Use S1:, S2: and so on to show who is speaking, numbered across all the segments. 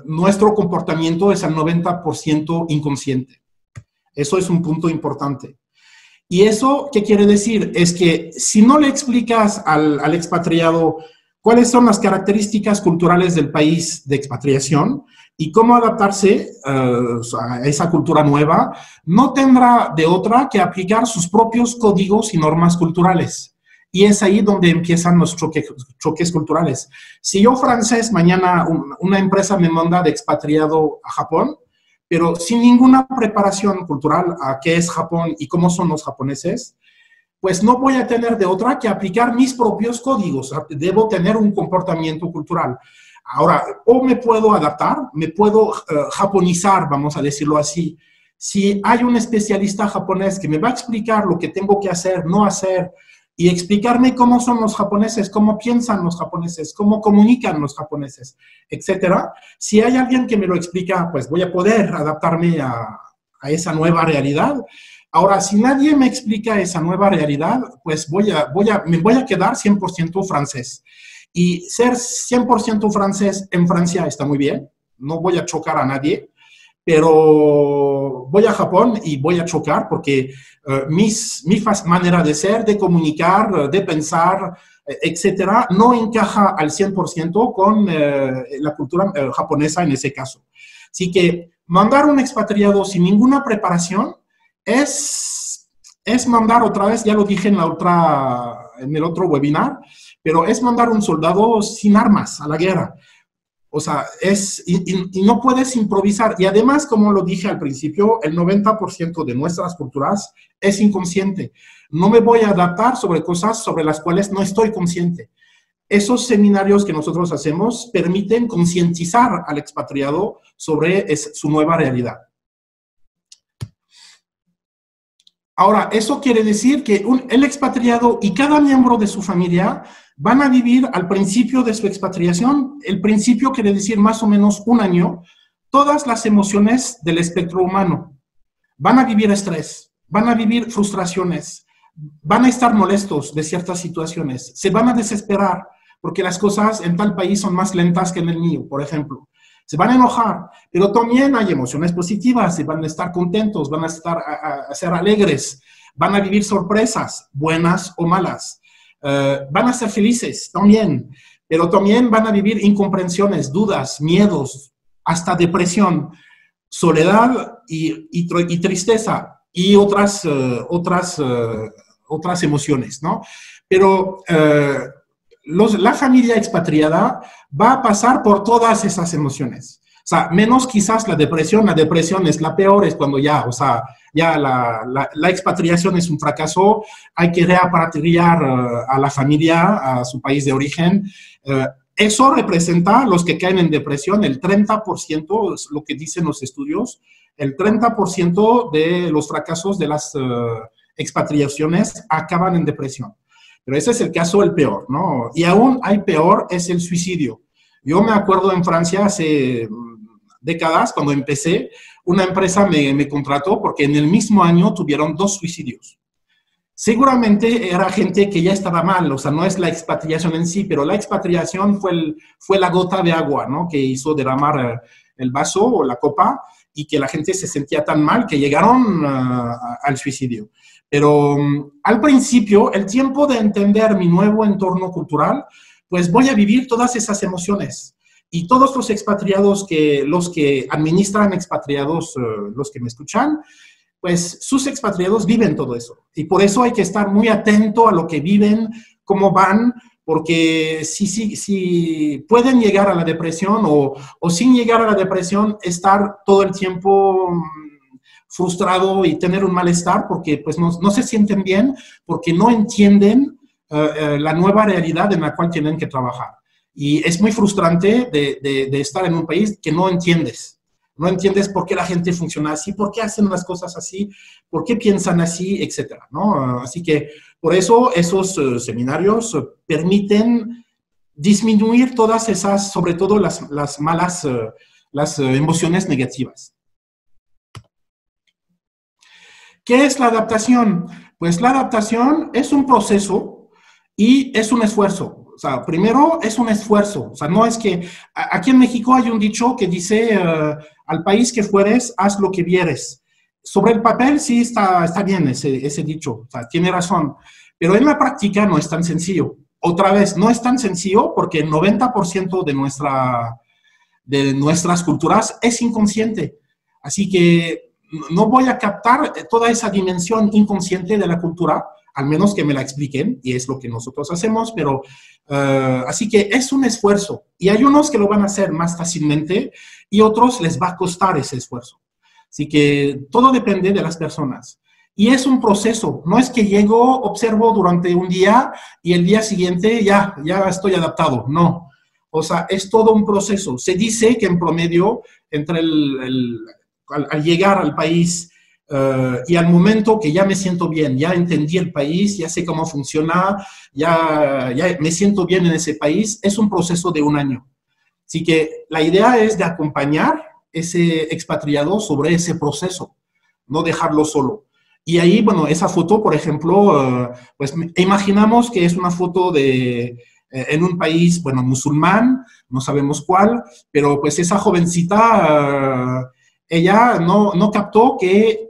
S1: nuestro comportamiento es al 90% inconsciente. Eso es un punto importante. ¿Y eso qué quiere decir? Es que si no le explicas al expatriado cuáles son las características culturales del país de expatriación y cómo adaptarse a esa cultura nueva, no tendrá de otra que aplicar sus propios códigos y normas culturales. Y es ahí donde empiezan los choques culturales. Si yo, francés, mañana una empresa me manda de expatriado a Japón, pero sin ninguna preparación cultural a qué es Japón y cómo son los japoneses, pues no voy a tener de otra que aplicar mis propios códigos. Debo tener un comportamiento cultural. Ahora, o me puedo adaptar, me puedo japonizar, vamos a decirlo así. Si hay un especialista japonés que me va a explicar lo que tengo que hacer, no hacer, y explicarme cómo son los japoneses, cómo piensan los japoneses, cómo comunican los japoneses, etcétera. Si hay alguien que me lo explica, pues voy a poder adaptarme a esa nueva realidad. Ahora, si nadie me explica esa nueva realidad, pues me voy a quedar 100% francés. Y ser 100% francés en Francia está muy bien, no voy a chocar a nadie, pero voy a Japón y voy a chocar porque mi manera de ser, de comunicar, de pensar, etcétera, no encaja al 100% con la cultura japonesa en ese caso. Así que mandar un expatriado sin ninguna preparación es mandar otra vez, ya lo dije en el otro webinar, pero es mandar un soldado sin armas a la guerra. O sea, y no puedes improvisar. Y además, como lo dije al principio, el 90% de nuestras culturas es inconsciente. No me voy a adaptar sobre cosas sobre las cuales no estoy consciente. Esos seminarios que nosotros hacemos permiten concientizar al expatriado sobre su nueva realidad. Ahora, eso quiere decir que el expatriado y cada miembro de su familia van a vivir al principio de su expatriación, el principio quiere decir más o menos un año, todas las emociones del espectro humano. Van a vivir estrés, van a vivir frustraciones, van a estar molestos de ciertas situaciones, se van a desesperar porque las cosas en tal país son más lentas que en el mío, por ejemplo. Se van a enojar, pero también hay emociones positivas, y van a estar contentos, van a ser alegres, van a vivir sorpresas, buenas o malas. Van a ser felices también, pero también van a vivir incomprensiones, dudas, miedos, hasta depresión, soledad y tristeza y otras emociones, ¿no? Pero la familia expatriada va a pasar por todas esas emociones. O sea, menos quizás la depresión es la peor, es cuando ya, o sea, ya la expatriación es un fracaso, hay que repatriar a la familia, a su país de origen. Eso representa, los que caen en depresión, el 30%, es lo que dicen los estudios, el 30% de los fracasos de las expatriaciones acaban en depresión. Pero ese es el caso el peor, ¿no? Y aún hay peor, es el suicidio. Yo me acuerdo en Francia hace décadas, cuando empecé, una empresa me contrató porque en el mismo año tuvieron 2 suicidios. Seguramente era gente que ya estaba mal, o sea, no es la expatriación en sí, pero la expatriación fue la gota de agua, ¿no? Que hizo derramar el vaso o la copa y que la gente se sentía tan mal que llegaron al suicidio. Pero al principio, el tiempo de entender mi nuevo entorno cultural, pues voy a vivir todas esas emociones. Y todos los expatriados, los que administran expatriados, los que me escuchan, pues sus expatriados viven todo eso. Y por eso hay que estar muy atento a lo que viven, cómo van, porque si pueden llegar a la depresión o sin llegar a la depresión, estar todo el tiempo frustrado y tener un malestar porque pues no se sienten bien, porque no entienden la nueva realidad en la cual tienen que trabajar. Y es muy frustrante de estar en un país que no entiendes. No entiendes por qué la gente funciona así, por qué hacen las cosas así, por qué piensan así, etcétera, ¿no? Así que por eso esos seminarios permiten disminuir todas esas, sobre todo las malas, las emociones negativas. ¿Qué es la adaptación? Pues la adaptación es un proceso y es un esfuerzo. sea, primero es un esfuerzo. O sea, no es que... Aquí en México hay un dicho que dice, al país que fueres, haz lo que vieres. Sobre el papel sí está bien ese dicho, o sea, tiene razón. Pero en la práctica no es tan sencillo. Otra vez, no es tan sencillo porque el 90% de nuestras culturas es inconsciente. Así que no voy a captar toda esa dimensión inconsciente de la cultura, al menos que me la expliquen, y es lo que nosotros hacemos, pero así que es un esfuerzo. Y hay unos que lo van a hacer más fácilmente y otros les va a costar ese esfuerzo. Así que todo depende de las personas. Y es un proceso, no es que llego, observo durante un día y el día siguiente ya estoy adaptado, no. O sea, es todo un proceso. Se dice que en promedio, entre al llegar al país y al momento que ya me siento bien, ya entendí el país, ya sé cómo funciona, ya me siento bien en ese país, es un proceso de un año. Así que la idea es de acompañar ese expatriado sobre ese proceso, no dejarlo solo. Y ahí, bueno, esa foto, por ejemplo, pues imaginamos que es una foto en un país, bueno, musulmán, no sabemos cuál, pero pues esa jovencita, ella no captó que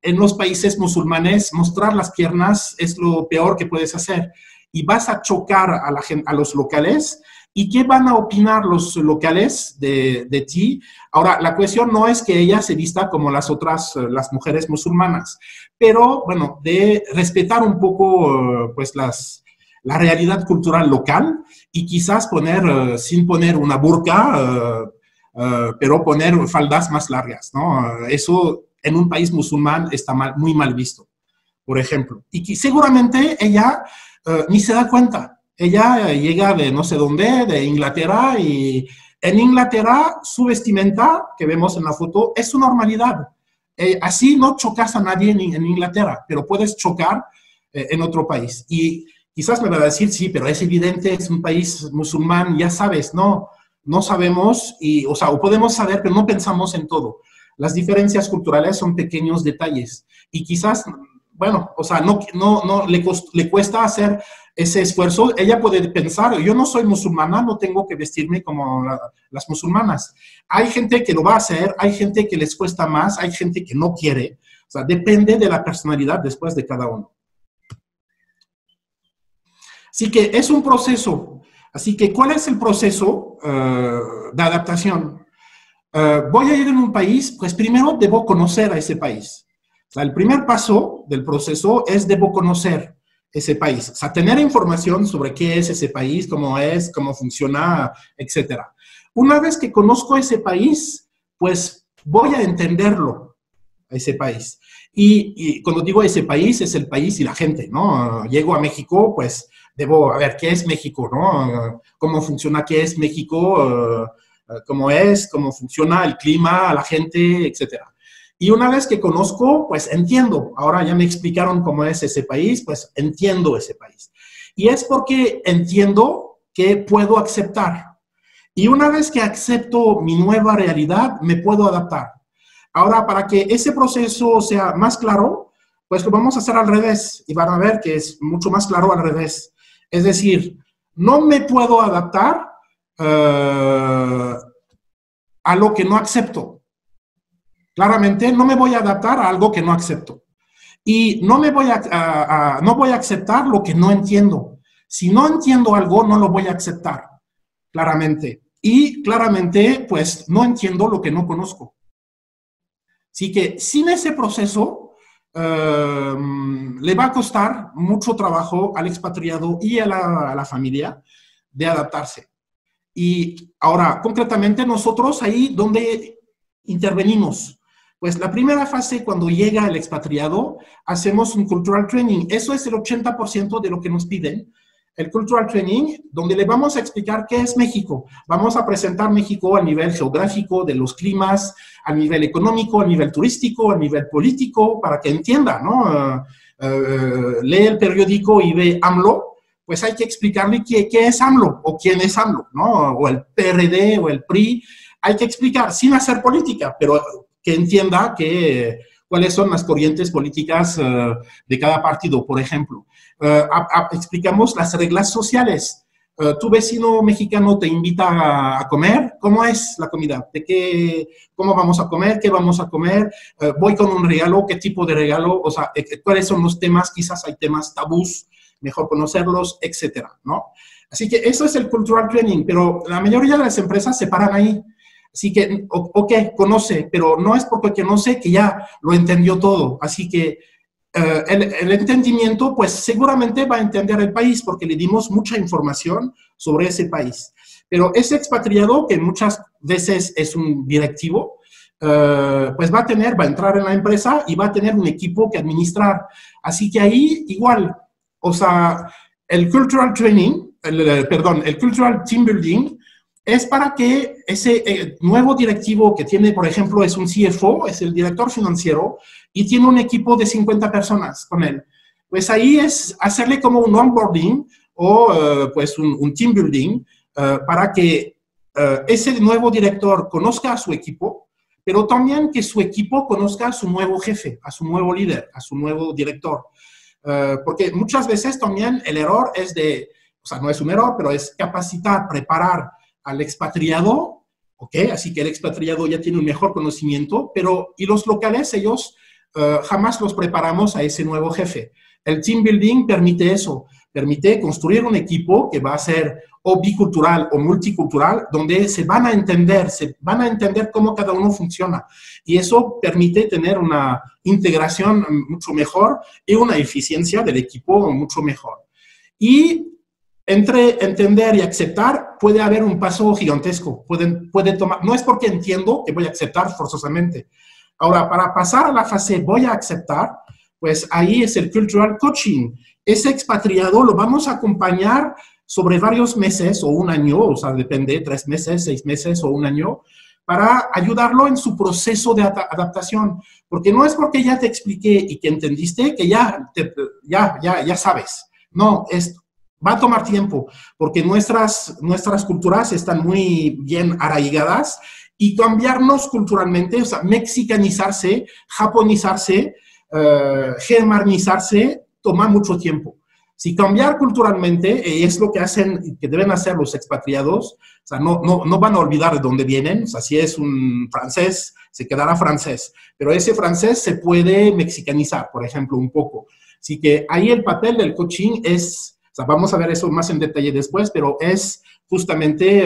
S1: en los países musulmanes mostrar las piernas es lo peor que puedes hacer. Y vas a chocar a los locales. ¿Y qué van a opinar los locales de ti? Ahora, la cuestión no es que ella se vista como las mujeres musulmanas, pero, bueno, de respetar un poco, pues, la realidad cultural local y quizás sin poner una burka, pero poner faldas más largas, ¿no? Eso en un país musulmán está muy mal visto, por ejemplo. Y que seguramente ella ni se da cuenta. Ella llega de no sé dónde, de Inglaterra, y en Inglaterra su vestimenta, que vemos en la foto, es su normalidad. Así no chocas a nadie en Inglaterra, pero puedes chocar en otro país. Y quizás me va a decir, sí, pero es evidente, es un país musulmán, ya sabes, no sabemos, o podemos saber, pero no pensamos en todo. Las diferencias culturales son pequeños detalles. Y quizás, bueno, o sea, no le cuesta hacer ese esfuerzo. Ella puede pensar, yo no soy musulmana, no tengo que vestirme como las musulmanas. Hay gente que lo va a hacer, hay gente que les cuesta más, hay gente que no quiere. O sea, depende de la personalidad después de cada uno. Así que es un proceso. Así que, ¿cuál es el proceso de adaptación? Voy a ir en un país, pues primero debo conocer a ese país. O sea, el primer paso del proceso es debo conocer ese país. O sea, tener información sobre qué es ese país, cómo es, cómo funciona, etc. Una vez que conozco ese país, pues voy a entenderlo, ese país. Y cuando digo ese país, es el país y la gente, ¿no? Llego a México, pues debo a ver qué es México, ¿no? Cómo funciona, qué es México, cómo funciona el clima, la gente, etc. Y una vez que conozco, pues entiendo. Ahora ya me explicaron cómo es ese país, pues entiendo ese país. Y es porque entiendo que puedo aceptar. Y una vez que acepto mi nueva realidad, me puedo adaptar. Ahora, para que ese proceso sea más claro, pues lo vamos a hacer al revés. Y van a ver que es mucho más claro al revés. Es decir, no me puedo adaptar a lo que no acepto. Claramente, no me voy a adaptar a algo que no acepto. Y no voy a aceptar lo que no entiendo. Si no entiendo algo, no lo voy a aceptar, claramente. Y claramente, pues, no entiendo lo que no conozco. Así que sin ese proceso, le va a costar mucho trabajo al expatriado y a la familia de adaptarse. Y ahora, concretamente, nosotros ahí donde intervenimos. Pues la primera fase, cuando llega el expatriado, hacemos un cultural training. Eso es el 80% de lo que nos piden. El cultural training, donde le vamos a explicar qué es México. Vamos a presentar México a nivel geográfico, de los climas, a nivel económico, a nivel turístico, a nivel político, para que entienda, ¿no? Lee el periódico y ve AMLO, pues hay que explicarle qué es AMLO o quién es AMLO, ¿no? O el PRD o el PRI. Hay que explicar, sin hacer política, pero que entienda cuáles son las corrientes políticas de cada partido, por ejemplo. Explicamos las reglas sociales. tu vecino mexicano te invita a comer, ¿cómo es la comida? ¿Cómo vamos a comer? ¿Qué vamos a comer? ¿Voy con un regalo? ¿Qué tipo de regalo? O sea, ¿cuáles son los temas? Quizás hay temas tabús, mejor conocerlos, etcétera, ¿no? Así que eso es el cultural training, pero la mayoría de las empresas se paran ahí. Así que, ok, conoce, pero no es porque conoce que ya lo entendió todo. Así que el entendimiento, pues seguramente va a entender el país porque le dimos mucha información sobre ese país. Pero ese expatriado, que muchas veces es un directivo, pues va a entrar en la empresa y va a tener un equipo que administrar. Así que ahí igual, o sea, el cultural training, el cultural team building, es para que ese nuevo directivo que tiene, por ejemplo, es un CFO, es el director financiero, y tiene un equipo de 50 personas con él. Pues ahí es hacerle como un onboarding o pues un team building para que ese nuevo director conozca a su equipo, pero también que su equipo conozca a su nuevo jefe, a su nuevo líder, a su nuevo director. Porque muchas veces también el error es o sea, no es un error, pero es capacitar, preparar al expatriado, ¿ok? Así que el expatriado ya tiene un mejor conocimiento, y los locales, ellos jamás los preparamos a ese nuevo jefe. El team building permite eso, permite construir un equipo que va a ser o bicultural o multicultural, donde se van a entender cómo cada uno funciona. Y eso permite tener una integración mucho mejor y una eficiencia del equipo mucho mejor. Y entre entender y aceptar puede haber un paso gigantesco. Puede tomar, no es porque entiendo que voy a aceptar forzosamente. Ahora, para pasar a la fase voy a aceptar, pues ahí es el cultural coaching. Ese expatriado lo vamos a acompañar sobre varios meses o un año, o sea, depende, 3 meses, 6 meses o un año, para ayudarlo en su proceso de adaptación. Porque no es porque ya te expliqué y que entendiste que ya sabes. No, va a tomar tiempo, porque nuestras culturas están muy bien arraigadas y cambiarnos culturalmente, o sea, mexicanizarse, japonizarse, germanizarse, toma mucho tiempo. Si cambiar culturalmente es lo que hacen, que deben hacer los expatriados, o sea, no van a olvidar de dónde vienen, o sea, si es un francés, se quedará francés, pero ese francés se puede mexicanizar, por ejemplo, un poco. Así que ahí el papel del coaching es, o sea, vamos a ver eso más en detalle después, pero es justamente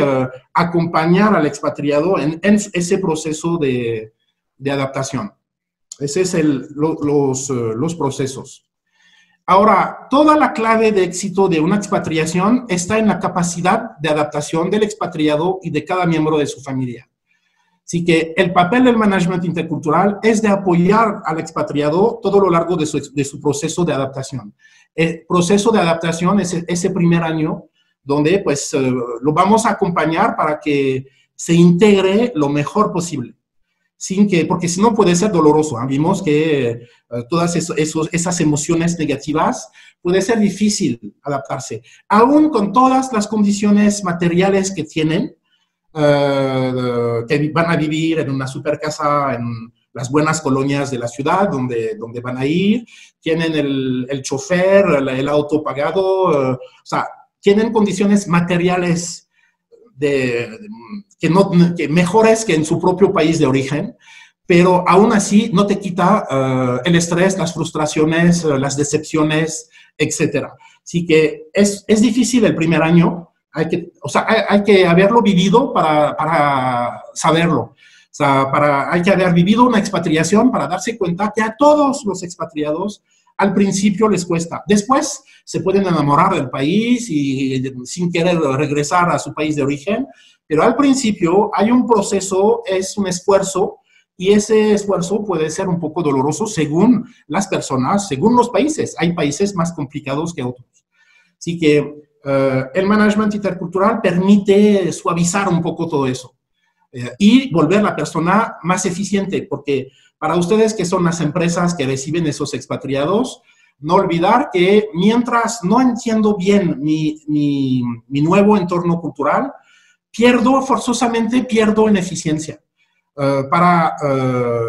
S1: acompañar al expatriado en ese proceso de adaptación. Ese es los procesos. Ahora, toda la clave de éxito de una expatriación está en la capacidad de adaptación del expatriado y de cada miembro de su familia. Así que el papel del management intercultural es de apoyar al expatriado todo lo largo de su proceso de adaptación. El proceso de adaptación es ese primer año donde pues lo vamos a acompañar para que se integre lo mejor posible. Porque si no puede ser doloroso. Vimos que todas esas emociones negativas puede ser difícil adaptarse. Aún con todas las condiciones materiales que tienen, que van a vivir en una super casa, en las buenas colonias de la ciudad donde van a ir, tienen el chofer, el auto pagado, o sea, tienen condiciones materiales que mejores que en su propio país de origen, pero aún así no te quita el estrés, las frustraciones, las decepciones, etc. Así que es difícil el primer año, hay que haberlo vivido para saberlo. O sea, hay que haber vivido una expatriación para darse cuenta que a todos los expatriados al principio les cuesta. Después se pueden enamorar del país y sin querer regresar a su país de origen, pero al principio hay un proceso, es un esfuerzo, y ese esfuerzo puede ser un poco doloroso según las personas, según los países. Hay países más complicados que otros. Así que el management intercultural permite suavizar un poco todo eso y volver la persona más eficiente, porque para ustedes que son las empresas que reciben esos expatriados, no olvidar que mientras no entiendo bien mi nuevo entorno cultural, forzosamente pierdo en eficiencia. Para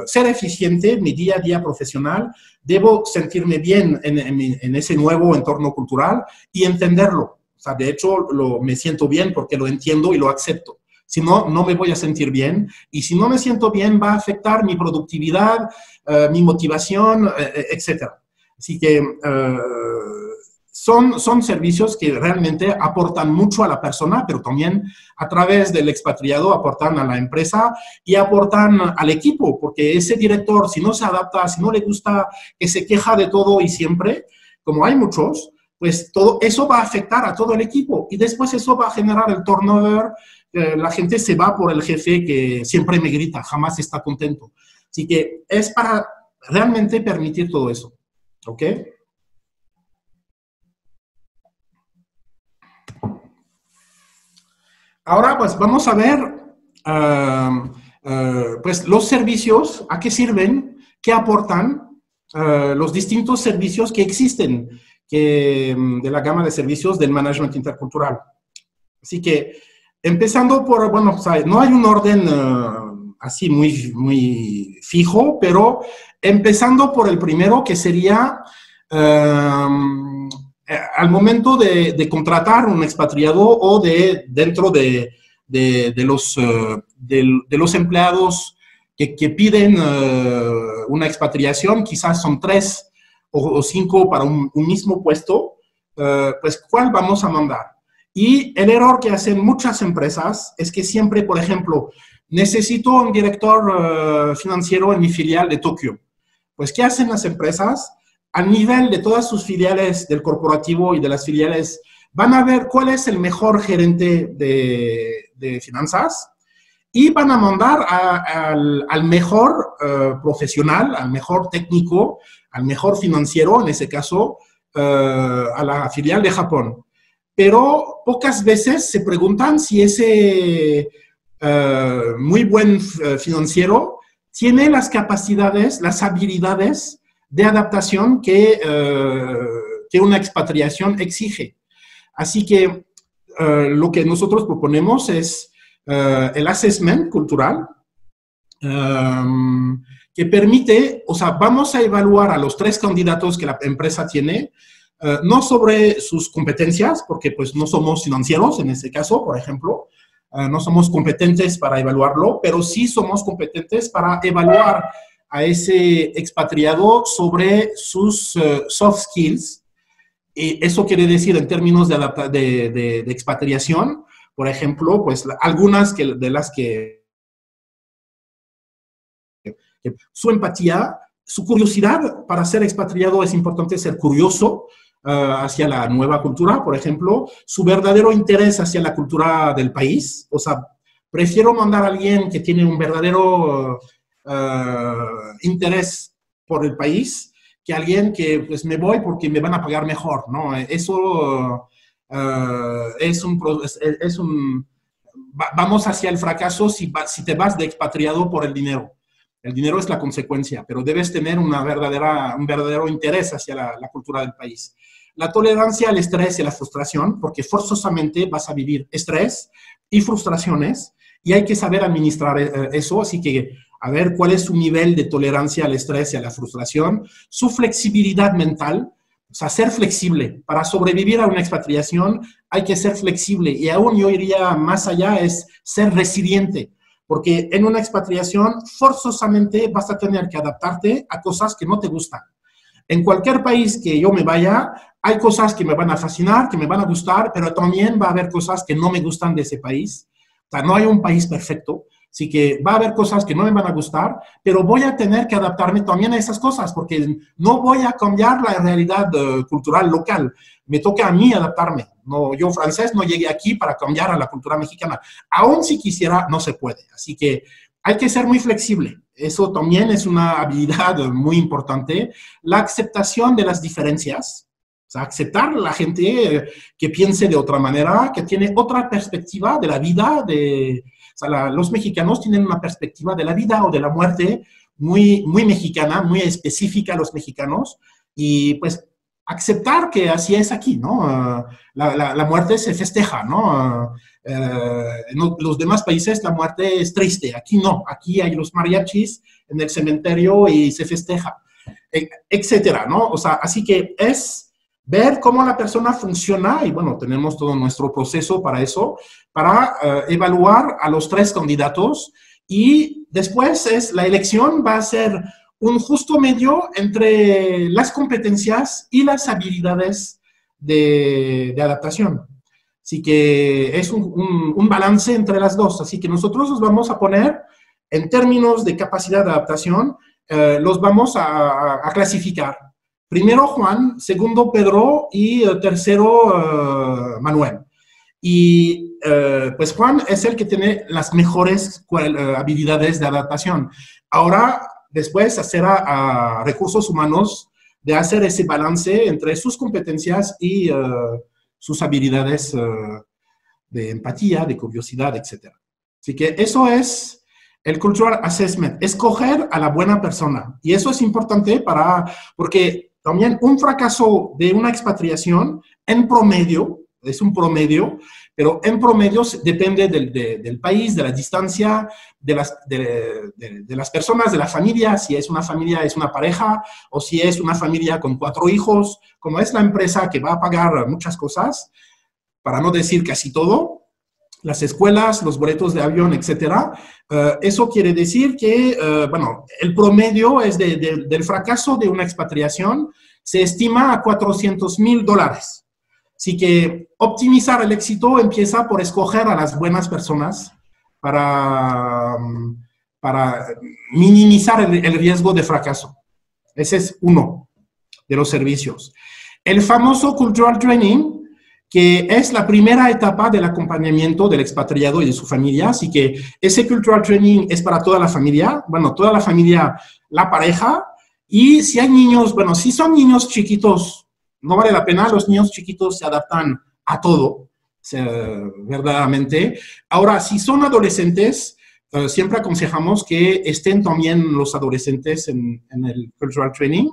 S1: ser eficiente en mi día a día profesional, debo sentirme bien en ese nuevo entorno cultural y entenderlo. O sea, de hecho, me siento bien porque lo entiendo y lo acepto. Si no, no me voy a sentir bien. Y si no me siento bien, va a afectar mi productividad, mi motivación, etc. Así que son servicios que realmente aportan mucho a la persona, pero también a través del expatriado aportan a la empresa y aportan al equipo, porque ese director, si no se adapta, si no le gusta, que se queja de todo y siempre, como hay muchos, pues todo eso va a afectar a todo el equipo y después eso va a generar el turnover. La gente se va por el jefe que siempre me grita, jamás está contento. Así que es para realmente permitir todo eso. ¿Ok? Ahora, pues vamos a ver pues, los servicios, a qué sirven, qué aportan, los distintos servicios que existen de la gama de servicios del management intercultural. Así que, empezando por, bueno, o sea, no hay un orden así muy fijo, pero empezando por el primero, que sería al momento de contratar un expatriado o dentro de los empleados que piden una expatriación, quizás son 3 o 5 para un mismo puesto, pues ¿cuál vamos a mandar? Y el error que hacen muchas empresas es que siempre, por ejemplo, necesito un director financiero en mi filial de Tokio. Pues, ¿qué hacen las empresas? A nivel de todas sus filiales del corporativo y de las filiales, van a ver cuál es el mejor gerente de finanzas y van a mandar al mejor profesional, al mejor técnico, al mejor financiero, en ese caso, a la filial de Japón. Pero pocas veces se preguntan si ese muy buen financiero tiene las capacidades, las habilidades de adaptación que una expatriación exige. Así que lo que nosotros proponemos es el assessment cultural, que permite, o sea, vamos a evaluar a los 3 candidatos que la empresa tiene, no sobre sus competencias, porque pues no somos financieros en ese caso, por ejemplo, no somos competentes para evaluarlo, pero sí somos competentes para evaluar a ese expatriado sobre sus soft skills. Y eso quiere decir en términos de expatriación, por ejemplo, pues algunas de las que su empatía, su curiosidad para ser expatriado, es importante ser curioso hacia la nueva cultura, por ejemplo, su verdadero interés hacia la cultura del país. O sea, prefiero mandar a alguien que tiene un verdadero interés por el país que alguien que pues me voy porque me van a pagar mejor, ¿no? Eso vamos hacia el fracaso si te vas de expatriado por el dinero. El dinero es la consecuencia, pero debes tener un verdadero interés hacia la cultura del país. La tolerancia al estrés y a la frustración, porque forzosamente vas a vivir estrés y frustraciones, y hay que saber administrar eso, así que a ver cuál es su nivel de tolerancia al estrés y a la frustración, su flexibilidad mental, o sea, ser flexible. Para sobrevivir a una expatriación hay que ser flexible, y aún yo iría más allá, es ser resiliente. Porque en una expatriación forzosamente vas a tener que adaptarte a cosas que no te gustan. En cualquier país que yo me vaya, hay cosas que me van a fascinar, que me van a gustar, pero también va a haber cosas que no me gustan de ese país. O sea, no hay un país perfecto, así que va a haber cosas que no me van a gustar, pero voy a tener que adaptarme también a esas cosas, porque no voy a cambiar la realidad cultural local. Me toca a mí adaptarme. No, yo francés no llegué aquí para cambiar a la cultura mexicana. Aún si quisiera, no se puede. Así que hay que ser muy flexible. Eso también es una habilidad muy importante. La aceptación de las diferencias. O sea, aceptar a la gente que piense de otra manera, que tiene otra perspectiva de la vida. O sea, los mexicanos tienen una perspectiva de la vida o de la muerte muy mexicana, muy específica a los mexicanos. Y pues aceptar que así es aquí, ¿no? La muerte se festeja, ¿no? En los demás países la muerte es triste, aquí no, aquí hay los mariachis en el cementerio y se festeja, etcétera, ¿no? O sea, así que es ver cómo la persona funciona, y bueno, tenemos todo nuestro proceso para eso, para evaluar a los 3 candidatos, y después la elección va a ser un justo medio entre las competencias y las habilidades de adaptación. Así que es un balance entre las dos. Así que nosotros los vamos a poner en términos de capacidad de adaptación, los vamos a clasificar. Primero Juan, segundo Pedro y tercero Manuel. Y pues Juan es el que tiene las mejores habilidades de adaptación. Ahora, después, hacer a recursos humanos de hacer ese balance entre sus competencias y sus habilidades de empatía, de curiosidad, etc. Así que eso es el Cultural Assessment, escoger a la buena persona. Y eso es importante porque también un fracaso de una expatriación, en promedio, es un promedio, pero en promedio depende del país, de la distancia, de las personas, de la familia, si es una familia, es una pareja, o si es una familia con 4 hijos, como es la empresa que va a pagar muchas cosas, para no decir casi todo, las escuelas, los boletos de avión, etcétera. Eso quiere decir que, bueno, el promedio es del fracaso de una expatriación, se estima a $400,000. Así que optimizar el éxito empieza por escoger a las buenas personas para minimizar el riesgo de fracaso. Ese es uno de los servicios. El famoso Cultural Training, que es la primera etapa del acompañamiento del expatriado y de su familia. Así que ese Cultural Training es para toda la familia, bueno, toda la familia, la pareja, y si hay niños, bueno, si son niños chiquitos, no vale la pena, los niños chiquitos se adaptan a todo, verdaderamente. Ahora, si son adolescentes, siempre aconsejamos que estén también los adolescentes en el Cultural Training.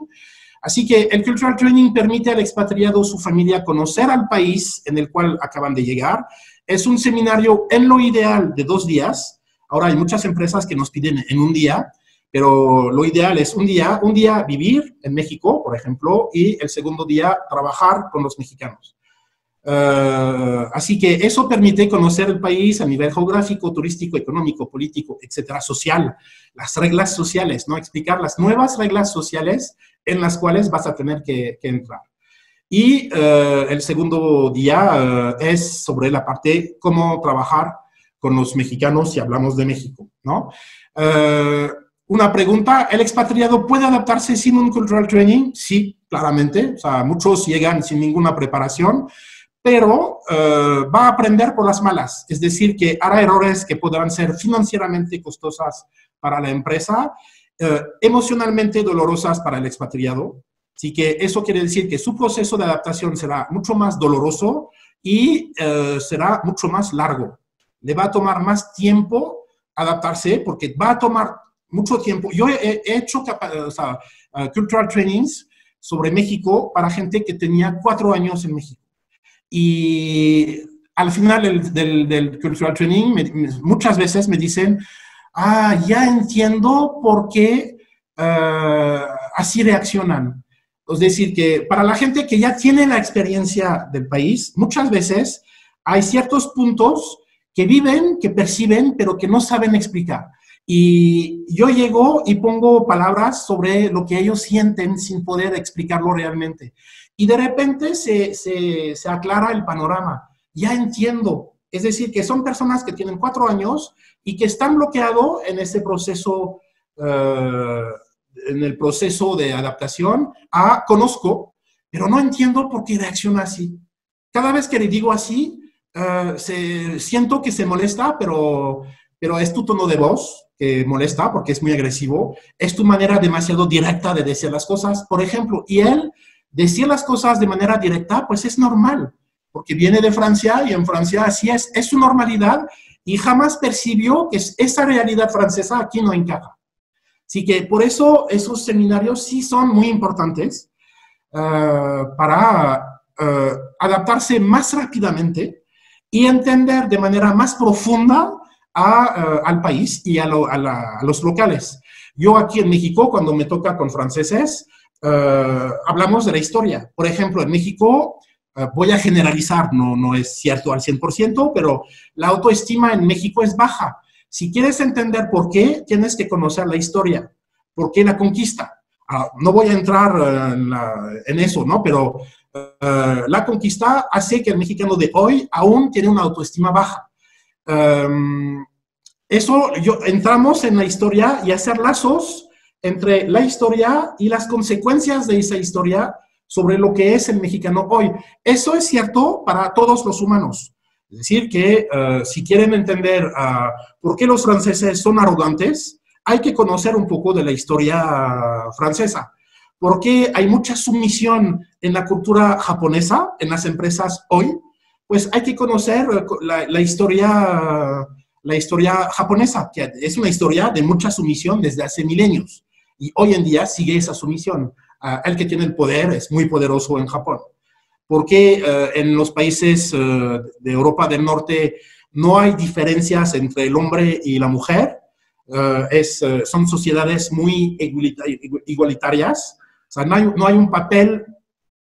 S1: Así que el Cultural Training permite al expatriado o su familia conocer al país en el cual acaban de llegar. Es un seminario en lo ideal de 2 días. Ahora hay muchas empresas que nos piden en un día, pero lo ideal es un día vivir en México, por ejemplo, y el segundo día trabajar con los mexicanos. Así que eso permite conocer el país a nivel geográfico, turístico, económico, político, etcétera, social, las reglas sociales, ¿no? Explicar las nuevas reglas sociales en las cuales vas a tener que entrar. Y el segundo día es sobre la parte cómo trabajar con los mexicanos si hablamos de México, ¿no? Una pregunta, ¿el expatriado puede adaptarse sin un Cultural Training? Sí, claramente, o sea, muchos llegan sin ninguna preparación, pero va a aprender por las malas, es decir, que hará errores que podrán ser financieramente costosas para la empresa, emocionalmente dolorosas para el expatriado, así que eso quiere decir que su proceso de adaptación será mucho más doloroso y será mucho más largo. Le va a tomar más tiempo adaptarse porque va a tomar mucho tiempo. Yo he hecho cultural trainings sobre México para gente que tenía 4 años en México. Y al final del cultural training, muchas veces me dicen, ya entiendo por qué así reaccionan. Es decir, que para la gente que ya tiene la experiencia del país, muchas veces hay ciertos puntos que viven, que perciben, pero que no saben explicar. Y yo llego y pongo palabras sobre lo que ellos sienten sin poder explicarlo realmente. Y de repente se aclara el panorama. Ya entiendo. Es decir, que son personas que tienen 4 años y que están bloqueados en ese proceso, en el proceso de adaptación. Conozco, pero no entiendo por qué reacciona así. Cada vez que le digo así, siento que se molesta, pero es tu tono de voz que molesta porque es muy agresivo, es tu manera demasiado directa de decir las cosas, por ejemplo, y él decir las cosas de manera directa, pues es normal, porque viene de Francia y en Francia así es su normalidad y jamás percibió que esa realidad francesa aquí no encaja. Así que por eso esos seminarios sí son muy importantes para adaptarse más rápidamente y entender de manera más profunda al país y a los locales. Yo aquí en México, cuando me toca con franceses, hablamos de la historia. Por ejemplo, en México, voy a generalizar, no es cierto al 100%, pero la autoestima en México es baja. Si quieres entender por qué, tienes que conocer la historia. ¿Por qué la conquista? No voy a entrar en eso, ¿no? Pero la conquista hace que el mexicano de hoy aún tiene una autoestima baja. Entramos en la historia y hacer lazos entre la historia y las consecuencias de esa historia sobre lo que es el mexicano hoy. Eso es cierto para todos los humanos. Es decir, que si quieren entender por qué los franceses son arrogantes, hay que conocer un poco de la historia francesa. Porque hay mucha sumisión en la cultura japonesa, en las empresas hoy, pues hay que conocer la historia japonesa, que es una historia de mucha sumisión desde hace milenios. Y hoy en día sigue esa sumisión. El que tiene el poder es muy poderoso en Japón. Porque en los países de Europa del Norte no hay diferencias entre el hombre y la mujer. Son sociedades muy igualitarias. O sea, no hay un papel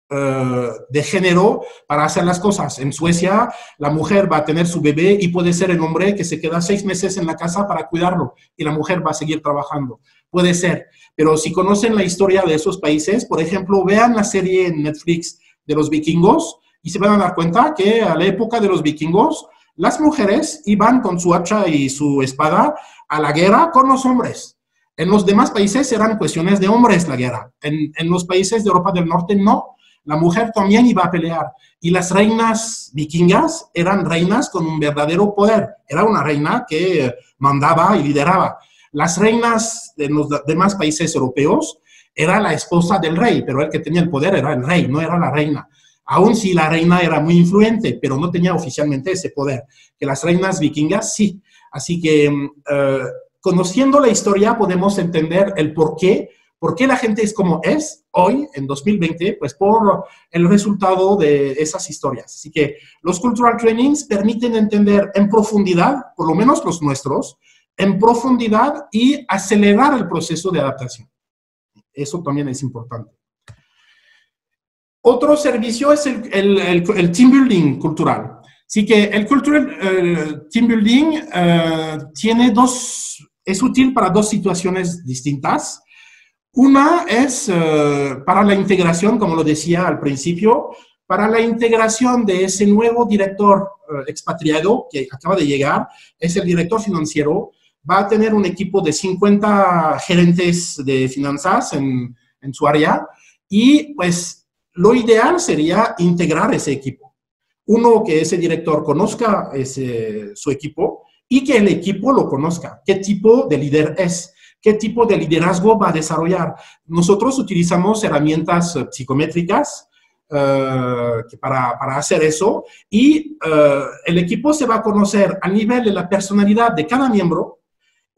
S1: de género para hacer las cosas. En Suecia, la mujer va a tener su bebé y puede ser el hombre que se queda 6 meses en la casa para cuidarlo y la mujer va a seguir trabajando. Puede ser. Pero si conocen la historia de esos países, por ejemplo, vean la serie en Netflix de los vikingos y se van a dar cuenta que a la época de los vikingos, las mujeres iban con su hacha y su espada a la guerra con los hombres. En los demás países eran cuestiones de hombres la guerra. En los países de Europa del Norte no. La mujer también iba a pelear. Y las reinas vikingas eran reinas con un verdadero poder. Era una reina que mandaba y lideraba. Las reinas de los demás países europeos era la esposa del rey, pero el que tenía el poder era el rey, no era la reina. Aun si la reina era muy influyente, pero no tenía oficialmente ese poder. Que las reinas vikingas sí. Así que conociendo la historia podemos entender el por qué la gente es como es hoy, en 2020, pues por el resultado de esas historias. Así que los cultural trainings permiten entender en profundidad, por lo menos los nuestros, en profundidad y acelerar el proceso de adaptación. Eso también es importante. Otro servicio es el team building cultural. Así que el cultural team building es útil para 2 situaciones distintas. Una es para la integración, como lo decía al principio, para la integración de ese nuevo director expatriado que acaba de llegar, es el director financiero, va a tener un equipo de 50 gerentes de finanzas en su área y pues lo ideal sería integrar ese equipo. Uno, que ese director conozca su equipo y que el equipo lo conozca. ¿Qué tipo de líder es? ¿Qué tipo de liderazgo va a desarrollar? Nosotros utilizamos herramientas psicométricas para hacer eso y el equipo se va a conocer a nivel de la personalidad de cada miembro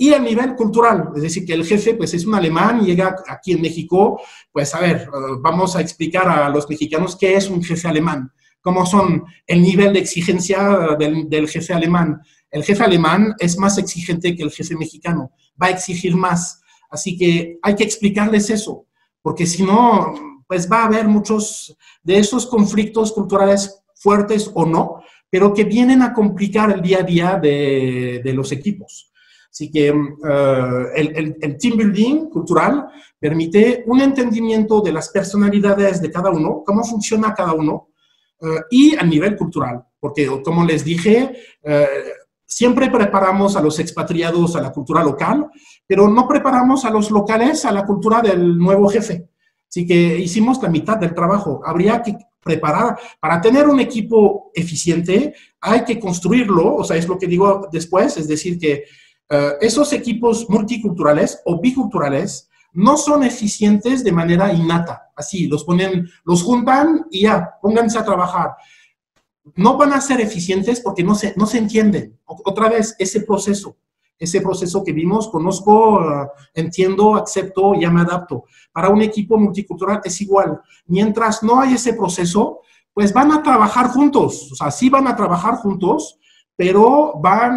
S1: y a nivel cultural. Es decir, que el jefe pues es un alemán y llega aquí en México, pues a ver, vamos a explicar a los mexicanos qué es un jefe alemán, cómo son el nivel de exigencia del jefe alemán. El jefe alemán es más exigente que el jefe mexicano, va a exigir más. Así que hay que explicarles eso, porque si no, pues va a haber muchos de esos conflictos culturales fuertes o no, pero que vienen a complicar el día a día de los equipos. Así que el team building cultural permite un entendimiento de las personalidades de cada uno, cómo funciona cada uno, y a nivel cultural, porque como les dije, siempre preparamos a los expatriados a la cultura local, pero no preparamos a los locales a la cultura del nuevo jefe. Así que hicimos la mitad del trabajo. Habría que preparar, para tener un equipo eficiente, hay que construirlo, o sea, es lo que digo después, es decir, que esos equipos multiculturales o biculturales no son eficientes de manera innata. Así, los juntan y ya, pónganse a trabajar. No van a ser eficientes porque no se entienden. Otra vez, ese proceso que vimos, conozco, entiendo, acepto, ya me adapto. Para un equipo multicultural es igual. Mientras no hay ese proceso, pues van a trabajar juntos. O sea, sí van a trabajar juntos, pero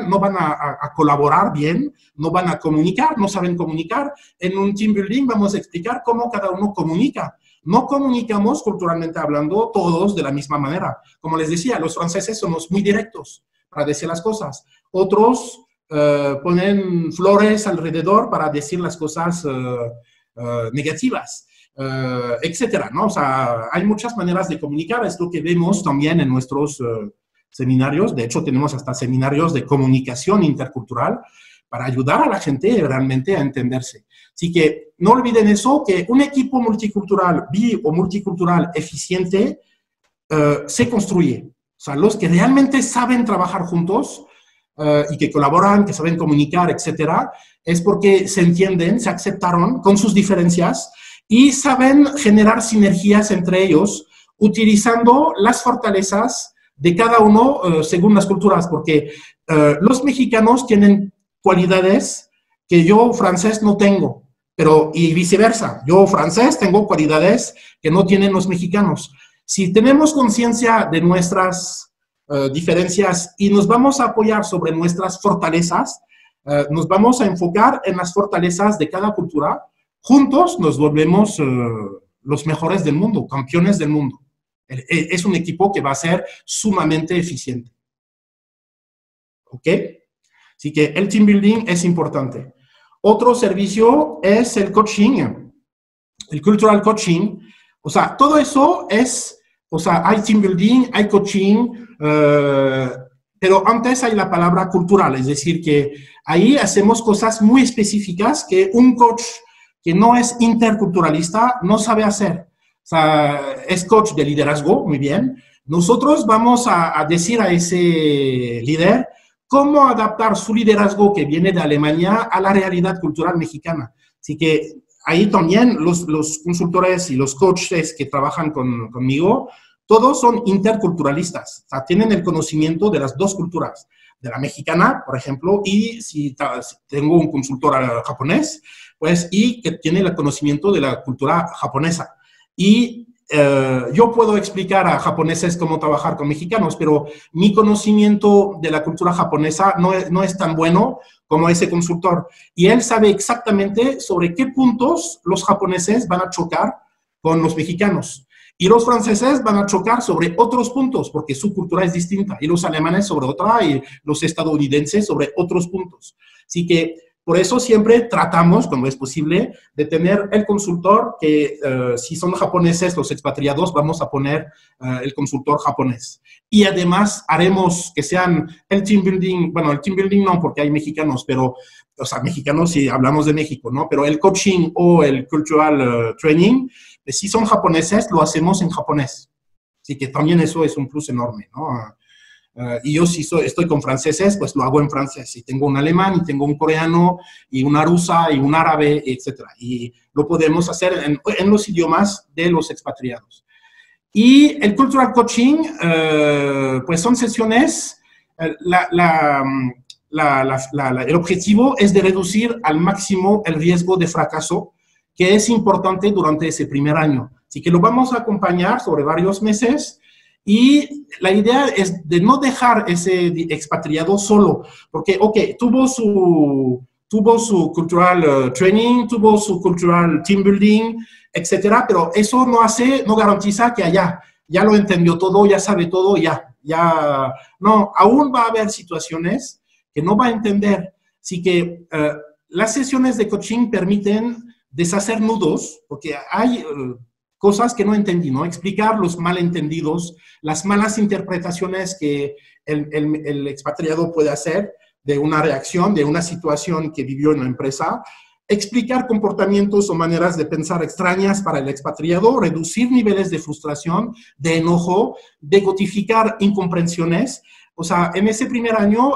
S1: no van a colaborar bien, no van a comunicar, no saben comunicar. En un team building vamos a explicar cómo cada uno comunica. No comunicamos culturalmente hablando todos de la misma manera. Como les decía, los franceses somos muy directos para decir las cosas. Otros ponen flores alrededor para decir las cosas negativas, etcétera, ¿no? O sea, hay muchas maneras de comunicar. Es lo que vemos también en nuestros seminarios. De hecho, tenemos hasta seminarios de comunicación intercultural para ayudar a la gente realmente a entenderse. Así que no olviden eso, que un equipo multicultural, o multicultural eficiente, se construye. O sea, los que realmente saben trabajar juntos y que colaboran, que saben comunicar, etcétera, es porque se entienden, se aceptaron con sus diferencias y saben generar sinergias entre ellos, utilizando las fortalezas de cada uno según las culturas, porque los mexicanos tienen cualidades que yo, francés, no tengo, pero y viceversa. Yo, francés, tengo cualidades que no tienen los mexicanos. Si tenemos conciencia de nuestras diferencias y nos vamos a apoyar sobre nuestras fortalezas, nos vamos a enfocar en las fortalezas de cada cultura, juntos nos volvemos los mejores del mundo, campeones del mundo. Es un equipo que va a ser sumamente eficiente. ¿Ok? Así que el team building es importante. Otro servicio es el coaching, el cultural coaching. O sea, todo eso es, o sea, hay team building, hay coaching, pero antes hay la palabra cultural, es decir, que ahí hacemos cosas muy específicas que un coach que no es interculturalista no sabe hacer. O sea, es coach de liderazgo, muy bien. Nosotros vamos a decir a ese líder cómo adaptar su liderazgo que viene de Alemania a la realidad cultural mexicana. Así que ahí también los consultores y los coaches que trabajan conmigo, todos son interculturalistas. O sea, tienen el conocimiento de las dos culturas, de la mexicana, por ejemplo, y si tengo un consultor japonés, pues, y que tiene el conocimiento de la cultura japonesa. Y yo puedo explicar a japoneses cómo trabajar con mexicanos, pero mi conocimiento de la cultura japonesa no es tan bueno como ese consultor. Y él sabe exactamente sobre qué puntos los japoneses van a chocar con los mexicanos. Y los franceses van a chocar sobre otros puntos, porque su cultura es distinta. Y los alemanes sobre otra, y los estadounidenses sobre otros puntos. Así que por eso siempre tratamos, cuando es posible, de tener el consultor que, si son japoneses los expatriados, vamos a poner el consultor japonés. Y además haremos que sean el team building, bueno, el team building no, porque hay mexicanos, pero, o sea, mexicanos si hablamos de México, ¿no? Pero el coaching o el cultural training, si son japoneses, lo hacemos en japonés. Así que también eso es un plus enorme, ¿no? Y yo si estoy con franceses, pues lo hago en francés. Y tengo un alemán, y tengo un coreano, y una rusa, y un árabe, etc. Y lo podemos hacer en los idiomas de los expatriados. Y el cultural coaching, pues son sesiones, el objetivo es de reducir al máximo el riesgo de fracaso, que es importante durante ese primer año. Así que lo vamos a acompañar sobre varios meses. Y la idea es de no dejar ese expatriado solo, porque, ok, tuvo su cultural training, tuvo su cultural team building, etcétera, pero eso no garantiza que ya lo entendió todo, ya sabe todo, no, aún va a haber situaciones que no va a entender. Así que las sesiones de coaching permiten deshacer nudos, porque hay cosas que no entendí, ¿no? Explicar los malentendidos, las malas interpretaciones que el expatriado puede hacer de una reacción, de una situación que vivió en la empresa, explicar comportamientos o maneras de pensar extrañas para el expatriado, reducir niveles de frustración, de enojo, decodificar incomprensiones. O sea, en ese primer año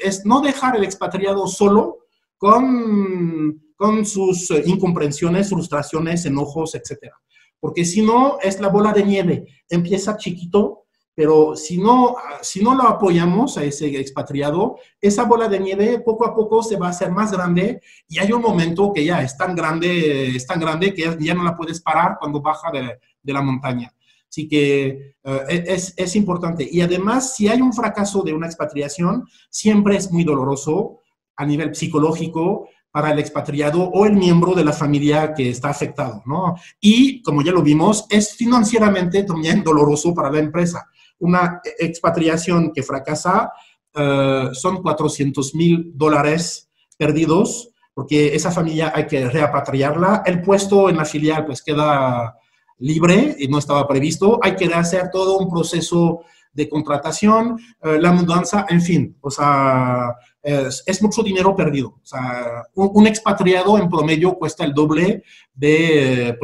S1: es no dejar el expatriado solo con sus incomprensiones, frustraciones, enojos, etcétera. Porque si no, es la bola de nieve. Empieza chiquito, pero si no lo apoyamos a ese expatriado, esa bola de nieve poco a poco se va a hacer más grande y hay un momento que ya es tan grande que ya no la puedes parar cuando baja de la montaña. Así que es importante. Y además, si hay un fracaso de una expatriación, siempre es muy doloroso a nivel psicológico para el expatriado o el miembro de la familia que está afectado, ¿no? Y, como ya lo vimos, es financieramente también doloroso para la empresa. Una expatriación que fracasa son $400,000 perdidos, porque esa familia hay que repatriarla. El puesto en la filial pues queda libre y no estaba previsto. Hay que hacer todo un proceso de contratación, la mudanza, en fin. O sea, es mucho dinero perdido. O sea, un expatriado en promedio cuesta el doble de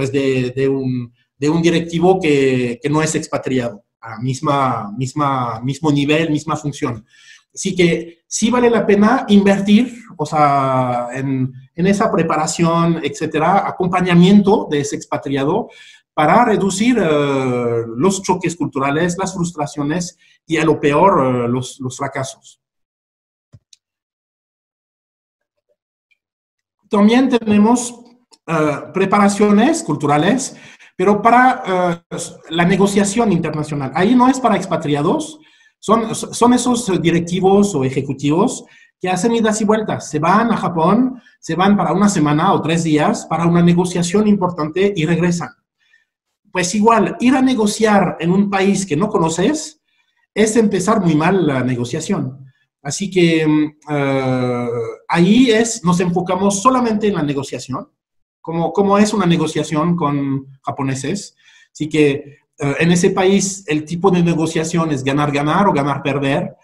S1: un directivo que no es expatriado, a mismo nivel, misma función. Así que sí vale la pena invertir, o sea, en esa preparación, etcétera, acompañamiento de ese expatriado para reducir los choques culturales, las frustraciones y, a lo peor, los fracasos. También tenemos preparaciones culturales, pero para la negociación internacional. Ahí no es para expatriados, son esos directivos o ejecutivos que hacen idas y vueltas. Se van a Japón, se van para una semana o 3 días para una negociación importante y regresan. Pues igual, ir a negociar en un país que no conoces es empezar muy mal la negociación. Así que ahí nos enfocamos solamente en la negociación, como es una negociación con japoneses. Así que en ese país el tipo de negociación es ganar-ganar o ganar-perder.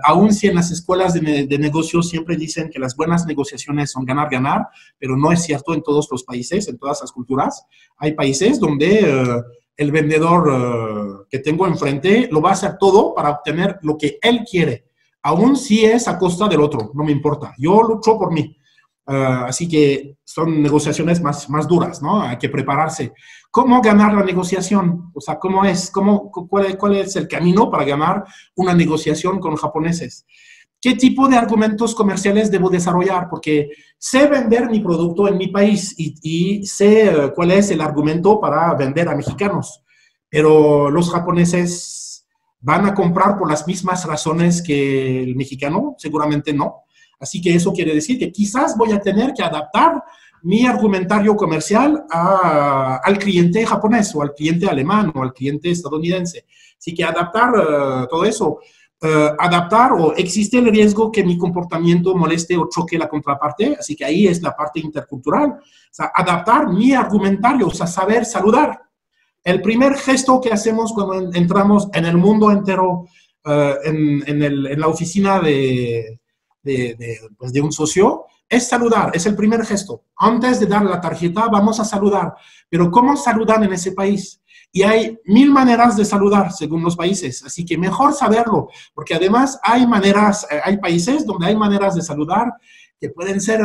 S1: Aún si en las escuelas de negocios siempre dicen que las buenas negociaciones son ganar-ganar, pero no es cierto en todos los países, en todas las culturas. Hay países donde el vendedor que tengo enfrente lo va a hacer todo para obtener lo que él quiere, aún si es a costa del otro, no me importa. Yo lucho por mí. Así que son negociaciones más duras, ¿no? Hay que prepararse. ¿Cómo ganar la negociación? O sea, ¿cuál es el camino para ganar una negociación con japoneses? ¿Qué tipo de argumentos comerciales debo desarrollar? Porque sé vender mi producto en mi país y sé cuál es el argumento para vender a mexicanos, pero los japoneses van a comprar por las mismas razones que el mexicano, seguramente no. Así que eso quiere decir que quizás voy a tener que adaptar mi argumentario comercial al cliente japonés o al cliente alemán o al cliente estadounidense. Así que adaptar todo eso, adaptar o existe el riesgo que mi comportamiento moleste o choque la contraparte, así que ahí es la parte intercultural. O sea, adaptar mi argumentario, o sea, saber saludar. El primer gesto que hacemos cuando entramos en el mundo entero, en la oficina de un socio, es saludar, es el primer gesto. Antes de dar la tarjeta, vamos a saludar. Pero ¿cómo saludan en ese país? Y hay 1000 maneras de saludar según los países, así que mejor saberlo, porque además hay países donde hay maneras de saludar que pueden ser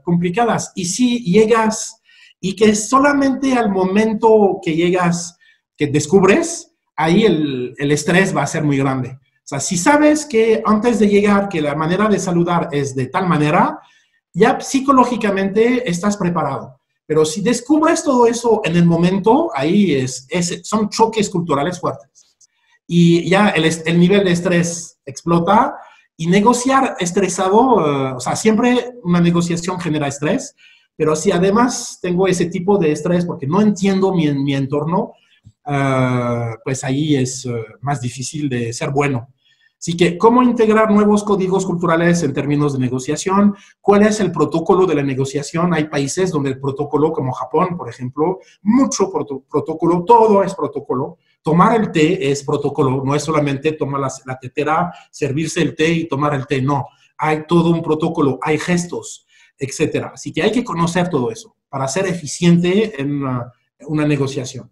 S1: complicadas. Y si llegas, y que solamente al momento que llegas, que descubres, ahí el estrés va a ser muy grande. O sea, si sabes que antes de llegar, que la manera de saludar es de tal manera, ya psicológicamente estás preparado. Pero si descubres todo eso en el momento, ahí son choques culturales fuertes. Y ya el nivel de estrés explota y negociar estresado, o sea, siempre una negociación genera estrés, pero si además tengo ese tipo de estrés porque no entiendo mi entorno, pues ahí es más difícil de ser bueno. Así que, ¿cómo integrar nuevos códigos culturales en términos de negociación? ¿Cuál es el protocolo de la negociación? Hay países donde el protocolo, como Japón, por ejemplo, mucho protocolo, todo es protocolo. Tomar el té es protocolo, no es solamente tomar la tetera, servirse el té y tomar el té, no. Hay todo un protocolo, hay gestos, etcétera. Así que hay que conocer todo eso para ser eficiente en una negociación.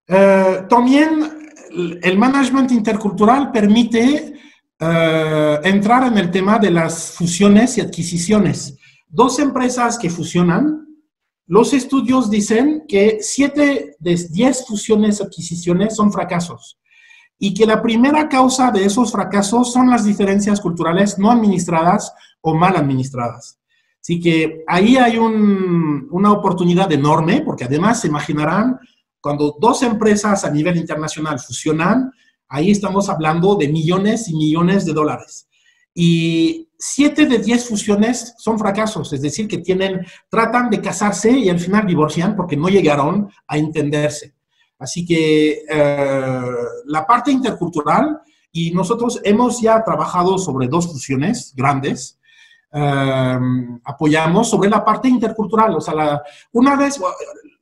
S1: También el management intercultural permite entrar en el tema de las fusiones y adquisiciones. 2 empresas que fusionan, los estudios dicen que 7 de 10 fusiones y adquisiciones son fracasos y que la primera causa de esos fracasos son las diferencias culturales no administradas o mal administradas. Así que ahí hay una oportunidad enorme, porque además se imaginarán, cuando dos empresas a nivel internacional fusionan, ahí estamos hablando de millones y millones de dólares. Y 7 de 10 fusiones son fracasos, es decir, que tratan de casarse y al final divorcian porque no llegaron a entenderse. Así que la parte intercultural, y nosotros hemos ya trabajado sobre 2 fusiones grandes, apoyamos sobre la parte intercultural. O sea, una vez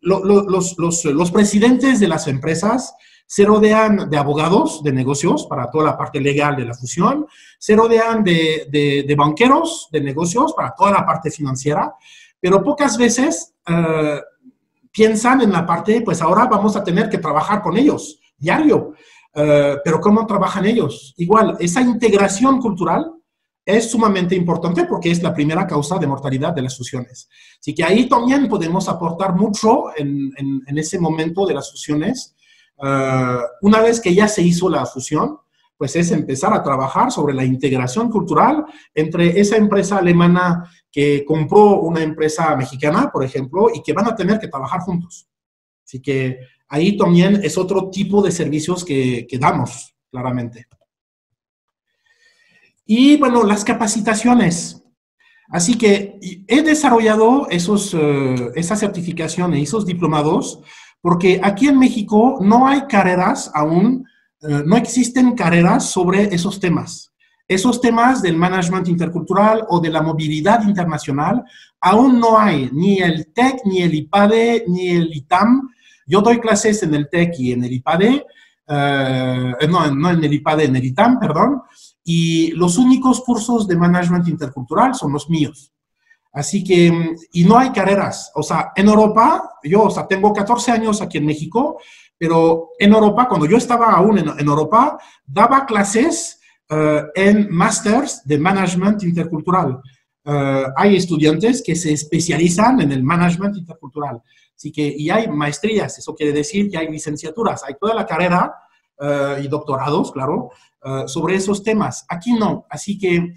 S1: los presidentes de las empresas se rodean de abogados de negocios para toda la parte legal de la fusión, se rodean de banqueros de negocios para toda la parte financiera, pero pocas veces piensan en la parte, pues ahora vamos a tener que trabajar con ellos, diario. Pero ¿cómo trabajan ellos? Igual, esa integración cultural es sumamente importante porque es la primera causa de mortalidad de las fusiones. Así que ahí también podemos aportar mucho en ese momento de las fusiones. Una vez que ya se hizo la fusión, pues es empezar a trabajar sobre la integración cultural entre esa empresa alemana que compró una empresa mexicana, por ejemplo, y que van a tener que trabajar juntos. Así que ahí también es otro tipo de servicios que damos, claramente. Y bueno, las capacitaciones. Así que he desarrollado esas certificaciones, esos diplomados, porque aquí en México no hay carreras aún, no existen carreras sobre esos temas. Esos temas del management intercultural o de la movilidad internacional, aún no hay ni el TEC, ni el IPADE, ni el ITAM. Yo doy clases en el TEC y en el IPADE, no en el IPADE, en el ITAM, perdón, y los únicos cursos de management intercultural son los míos. Así que, y no hay carreras. O sea, en Europa, yo tengo 14 años aquí en México, pero en Europa, cuando yo estaba aún en Europa, daba clases en másters de management intercultural. Hay estudiantes que se especializan en el management intercultural. Así que, y hay maestrías, eso quiere decir que hay licenciaturas, hay toda la carrera y doctorados, claro, sobre esos temas. Aquí no. Así que,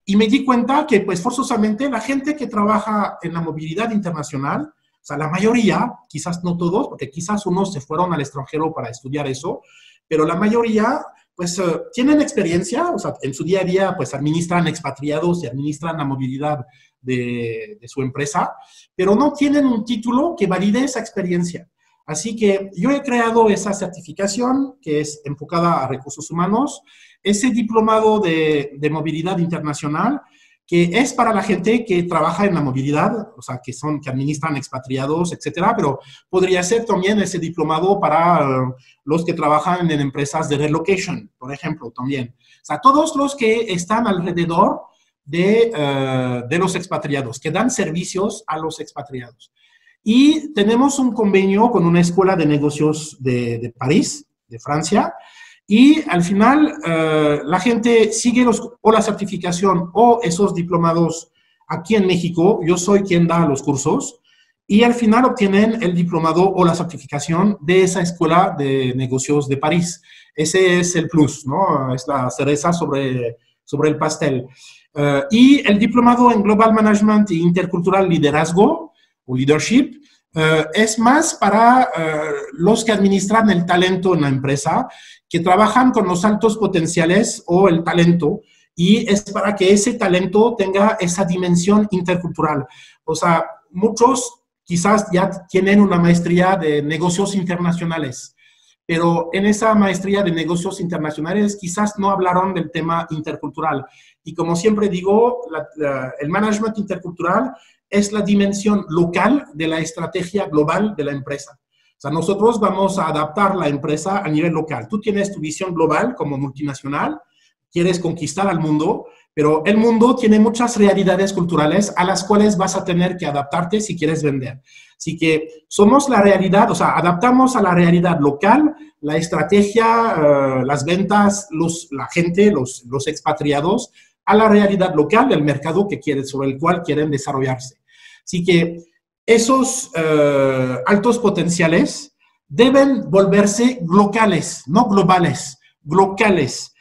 S1: y me di cuenta que, pues, forzosamente la gente que trabaja en la movilidad internacional, o sea, la mayoría, quizás no todos, porque quizás unos se fueron al extranjero para estudiar eso, pero la mayoría, pues, tienen experiencia, o sea, en su día a día, pues, administran expatriados y administran la movilidad de su empresa, pero no tienen un título que valide esa experiencia. Así que yo he creado esa certificación que es enfocada a recursos humanos, ese diplomado de movilidad internacional, que es para la gente que trabaja en la movilidad, o sea, que administran expatriados, etcétera, pero podría ser también ese diplomado para los que trabajan en empresas de relocation, por ejemplo, también. O sea, todos los que están alrededor de los expatriados, que dan servicios a los expatriados. Y tenemos un convenio con una escuela de negocios de París, de Francia, y al final la gente sigue o la certificación o esos diplomados aquí en México. Yo soy quien da los cursos y al final obtienen el diplomado o la certificación de esa escuela de negocios de París. Ese es el plus, ¿no? Es la cereza sobre el pastel. Y el diplomado en Global Management e Intercultural Liderazgo o Leadership es más para los que administran el talento en la empresa, que trabajan con los altos potenciales o el talento, y es para que ese talento tenga esa dimensión intercultural. O sea, muchos quizás ya tienen una maestría de negocios internacionales, pero en esa maestría de negocios internacionales quizás no hablaron del tema intercultural. Y como siempre digo, el management intercultural es la dimensión local de la estrategia global de la empresa. O sea, nosotros vamos a adaptar la empresa a nivel local. Tú tienes tu visión global como multinacional, quieres conquistar al mundo, pero el mundo tiene muchas realidades culturales a las cuales vas a tener que adaptarte si quieres vender. Así que somos la realidad, o sea, adaptamos a la realidad local, la estrategia, las ventas, la gente, los expatriados, a la realidad local del mercado sobre el cual quieren desarrollarse. Así que esos altos potenciales deben volverse locales, no globales, locales.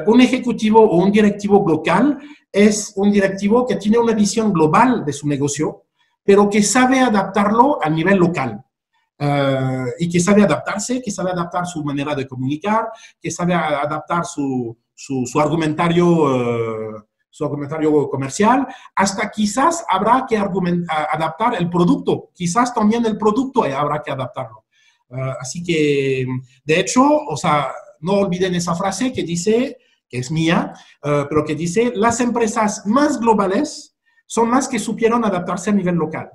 S1: un ejecutivo o un directivo local es un directivo que tiene una visión global de su negocio, pero que sabe adaptarlo a nivel local. Y que sabe adaptarse, que sabe adaptar su manera de comunicar, que sabe adaptar su argumentario, su argumentario comercial, hasta quizás habrá que adaptar el producto, quizás también el producto habrá que adaptarlo. Así que, de hecho, o sea, no olviden esa frase que dice, que es mía, pero que dice, las empresas más globales son las que supieron adaptarse a nivel local.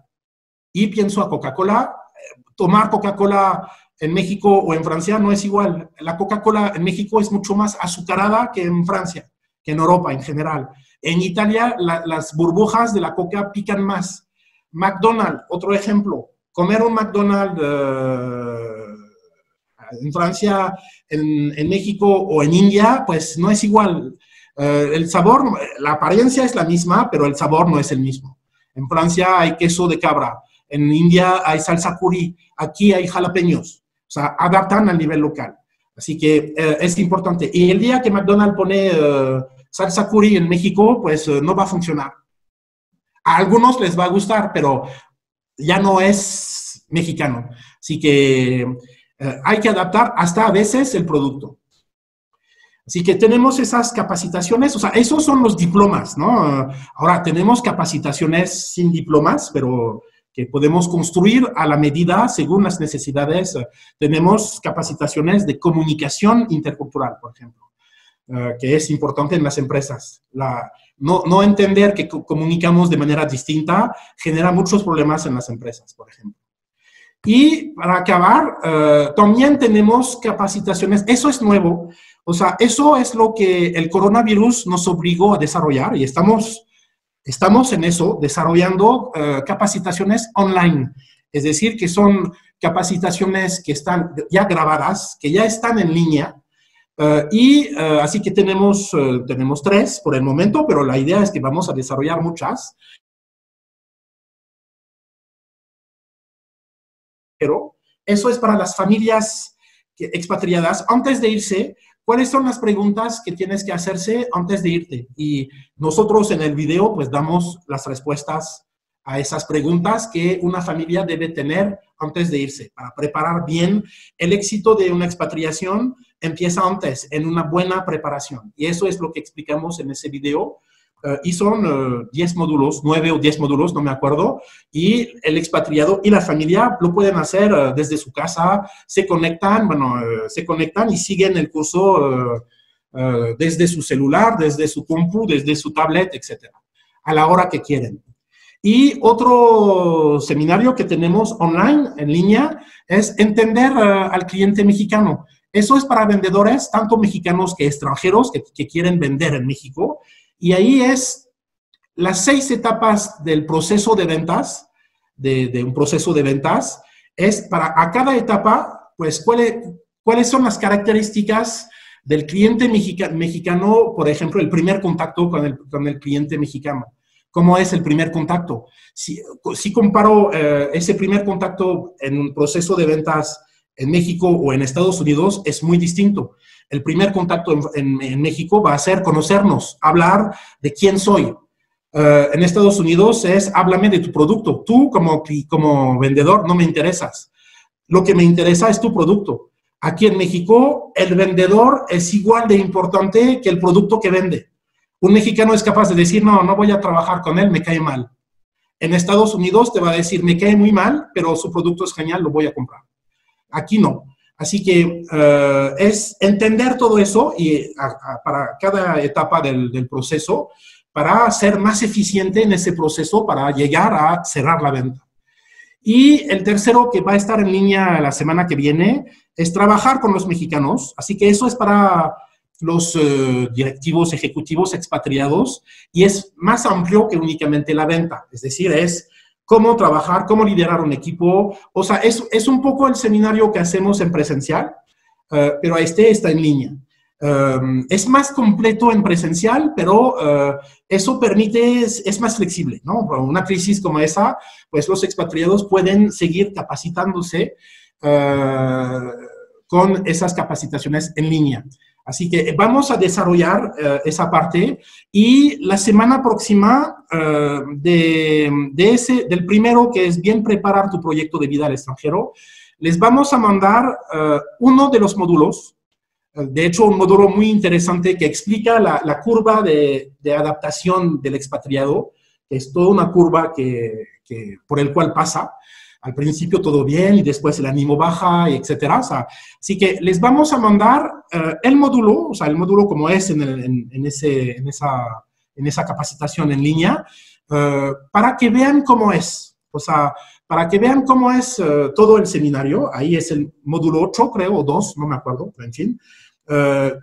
S1: Y pienso a Coca-Cola. Tomar Coca-Cola en México o en Francia no es igual. La Coca-Cola en México es mucho más azucarada que en Francia, que en Europa en general. En Italia las burbujas de la Coca pican más. McDonald's, otro ejemplo. Comer un McDonald's en Francia, en México o en India, pues no es igual. El sabor, la apariencia es la misma, pero el sabor no es el mismo. En Francia hay queso de cabra. En India hay salsa curry, aquí hay jalapeños, o sea, adaptan al nivel local. Así que es importante. Y el día que McDonald's pone salsa curry en México, pues no va a funcionar. A algunos les va a gustar, pero ya no es mexicano. Así que hay que adaptar hasta a veces el producto. Así que tenemos esas capacitaciones, o sea, esos son los diplomas, ¿no? Ahora, tenemos capacitaciones sin diplomas, pero que podemos construir a la medida según las necesidades. Tenemos capacitaciones de comunicación intercultural, por ejemplo, que es importante en las empresas. No entender que comunicamos de manera distinta genera muchos problemas en las empresas, por ejemplo. Y para acabar, también tenemos capacitaciones, eso es nuevo, o sea, eso es lo que el coronavirus nos obligó a desarrollar y estamos en eso, desarrollando capacitaciones online, es decir, que son capacitaciones que están ya grabadas, que ya están en línea, así que tenemos 3 por el momento, pero la idea es que vamos a desarrollar muchas. Pero eso es para las familias expatriadas. Antes de irse, ¿cuáles son las preguntas que tienes que hacerse antes de irte? Y nosotros en el video pues damos las respuestas a esas preguntas que una familia debe tener antes de irse. Para preparar bien, el éxito de una expatriación empieza antes, en una buena preparación. Y eso es lo que explicamos en ese video. Y son 10 módulos, 9 o 10 módulos, no me acuerdo, y el expatriado y la familia lo pueden hacer desde su casa, se conectan y siguen el curso desde su celular, desde su compu, desde su tablet, etcétera, a la hora que quieren. Y otro seminario que tenemos online, en línea, es entender al cliente mexicano. Eso es para vendedores, tanto mexicanos que extranjeros, que quieren vender en México. Y ahí es las 6 etapas del proceso de ventas, de un proceso de ventas, es para a cada etapa, pues, cuáles son las características del cliente mexicano, por ejemplo, el primer contacto con el cliente mexicano. ¿Cómo es el primer contacto? Si comparo ese primer contacto en un proceso de ventas en México o en Estados Unidos, es muy distinto. El primer contacto en México va a ser conocernos, hablar de quién soy. En Estados Unidos es, háblame de tu producto. Tú como vendedor no me interesas. Lo que me interesa es tu producto. Aquí en México, el vendedor es igual de importante que el producto que vende. Un mexicano es capaz de decir, no voy a trabajar con él, me cae mal. En Estados Unidos te va a decir, me cae muy mal, pero su producto es genial, lo voy a comprar. Aquí no. Así que es entender todo eso y para cada etapa del proceso para ser más eficiente en ese proceso para llegar a cerrar la venta. Y el tercero que va a estar en línea la semana que viene es trabajar con los mexicanos. Así que eso es para los directivos, ejecutivos, expatriados y es más amplio que únicamente la venta. Es decir, es cómo trabajar, cómo liderar un equipo. O sea, es un poco el seminario que hacemos en presencial, pero este está en línea. Es más completo en presencial, pero eso permite, es más flexible, ¿no? Para una crisis como esa, pues los expatriados pueden seguir capacitándose con esas capacitaciones en línea. Así que vamos a desarrollar esa parte y la semana próxima del primero, que es bien preparar tu proyecto de vida al extranjero, les vamos a mandar uno de los módulos, de hecho un módulo muy interesante que explica la curva de adaptación del expatriado, que es toda una curva por el cual pasa. Al principio todo bien y después el ánimo baja, etcétera. O sea, así que les vamos a mandar el módulo, o sea, el módulo como es en esa capacitación en línea, para que vean cómo es. O sea, para que vean cómo es todo el seminario. Ahí es el módulo 8, creo, o 2, no me acuerdo, pero en fin.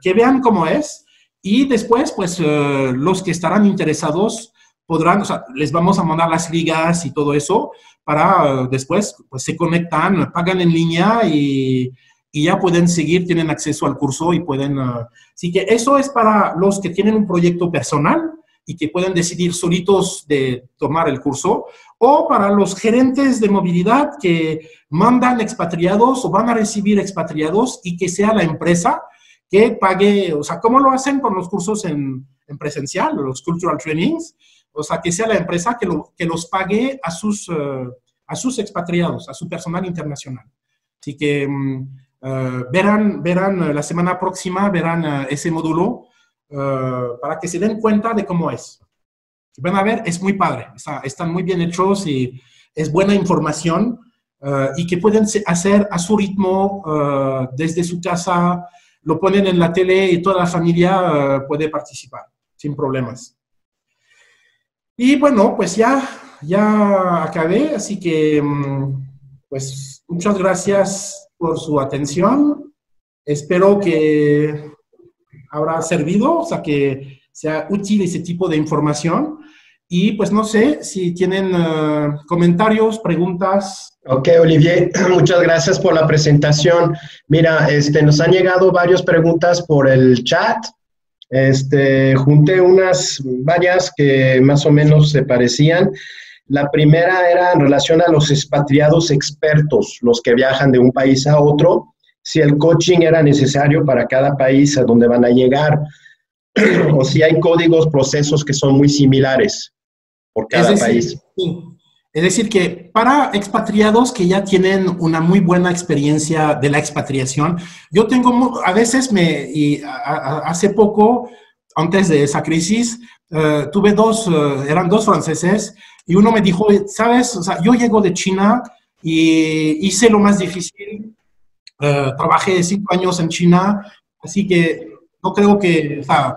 S1: Que vean cómo es. Y después, pues, los que estarán interesados podrán, o sea, les vamos a mandar las ligas y todo eso, para después pues, se conectan, pagan en línea y ya pueden seguir, tienen acceso al curso y pueden... así que eso es para los que tienen un proyecto personal y que pueden decidir solitos de tomar el curso, o para los gerentes de movilidad que mandan expatriados o van a recibir expatriados y que sea la empresa que pague, o sea, ¿cómo lo hacen con los cursos en presencial, los cultural trainings? O sea, que sea la empresa que los pague a sus expatriados, a su personal internacional. Así que verán la semana próxima, verán ese módulo para que se den cuenta de cómo es. Van a ver, es muy padre, están muy bien hechos y es buena información y que pueden hacer a su ritmo desde su casa, lo ponen en la tele y toda la familia puede participar sin problemas. Y bueno, pues ya acabé, así que pues muchas gracias por su atención. Espero que habrá servido, o sea, que sea útil ese tipo de información. Y pues no sé si tienen comentarios, preguntas.
S2: Ok, Olivier, muchas gracias por la presentación. Mira, nos han llegado varias preguntas por el chat. Junté varias que más o menos se parecían. La primera era en relación a los expatriados expertos, los que viajan de un país a otro, si el coaching era necesario para cada país a donde van a llegar, o si hay códigos, procesos que son muy similares por cada país.
S1: Sí. Es decir, que para expatriados que ya tienen una muy buena experiencia de la expatriación, yo tengo, a veces hace poco, antes de esa crisis, tuve eran dos franceses, y uno me dijo, ¿sabes? O sea, yo llego de China y hice lo más difícil, trabajé 5 años en China, así que no creo que, o sea,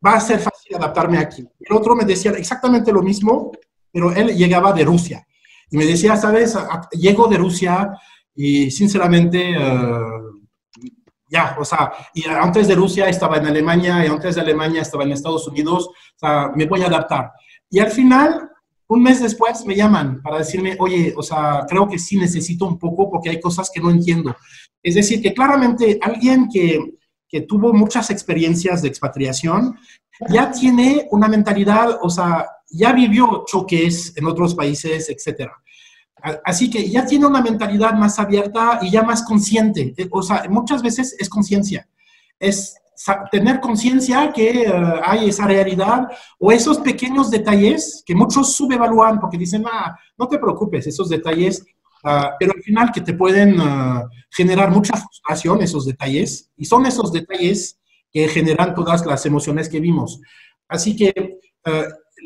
S1: va a ser fácil adaptarme aquí. El otro me decía exactamente lo mismo, pero él llegaba de Rusia. Y me decía, ¿sabes? Llego de Rusia y sinceramente, o sea, y antes de Rusia estaba en Alemania y antes de Alemania estaba en Estados Unidos, o sea, me voy a adaptar. Y al final, un mes después me llaman para decirme, oye, o sea, creo que sí necesito un poco porque hay cosas que no entiendo. Es decir, que claramente alguien que tuvo muchas experiencias de expatriación ya tiene una mentalidad, o sea, ya vivió choques en otros países, etcétera. Así que ya tiene una mentalidad más abierta y ya más consciente. O sea, muchas veces es conciencia. Es tener conciencia que hay esa realidad o esos pequeños detalles que muchos subevalúan porque dicen, no te preocupes, esos detalles, pero al final que te pueden generar mucha frustración, esos detalles, y son esos detalles que generan todas las emociones que vimos. Así que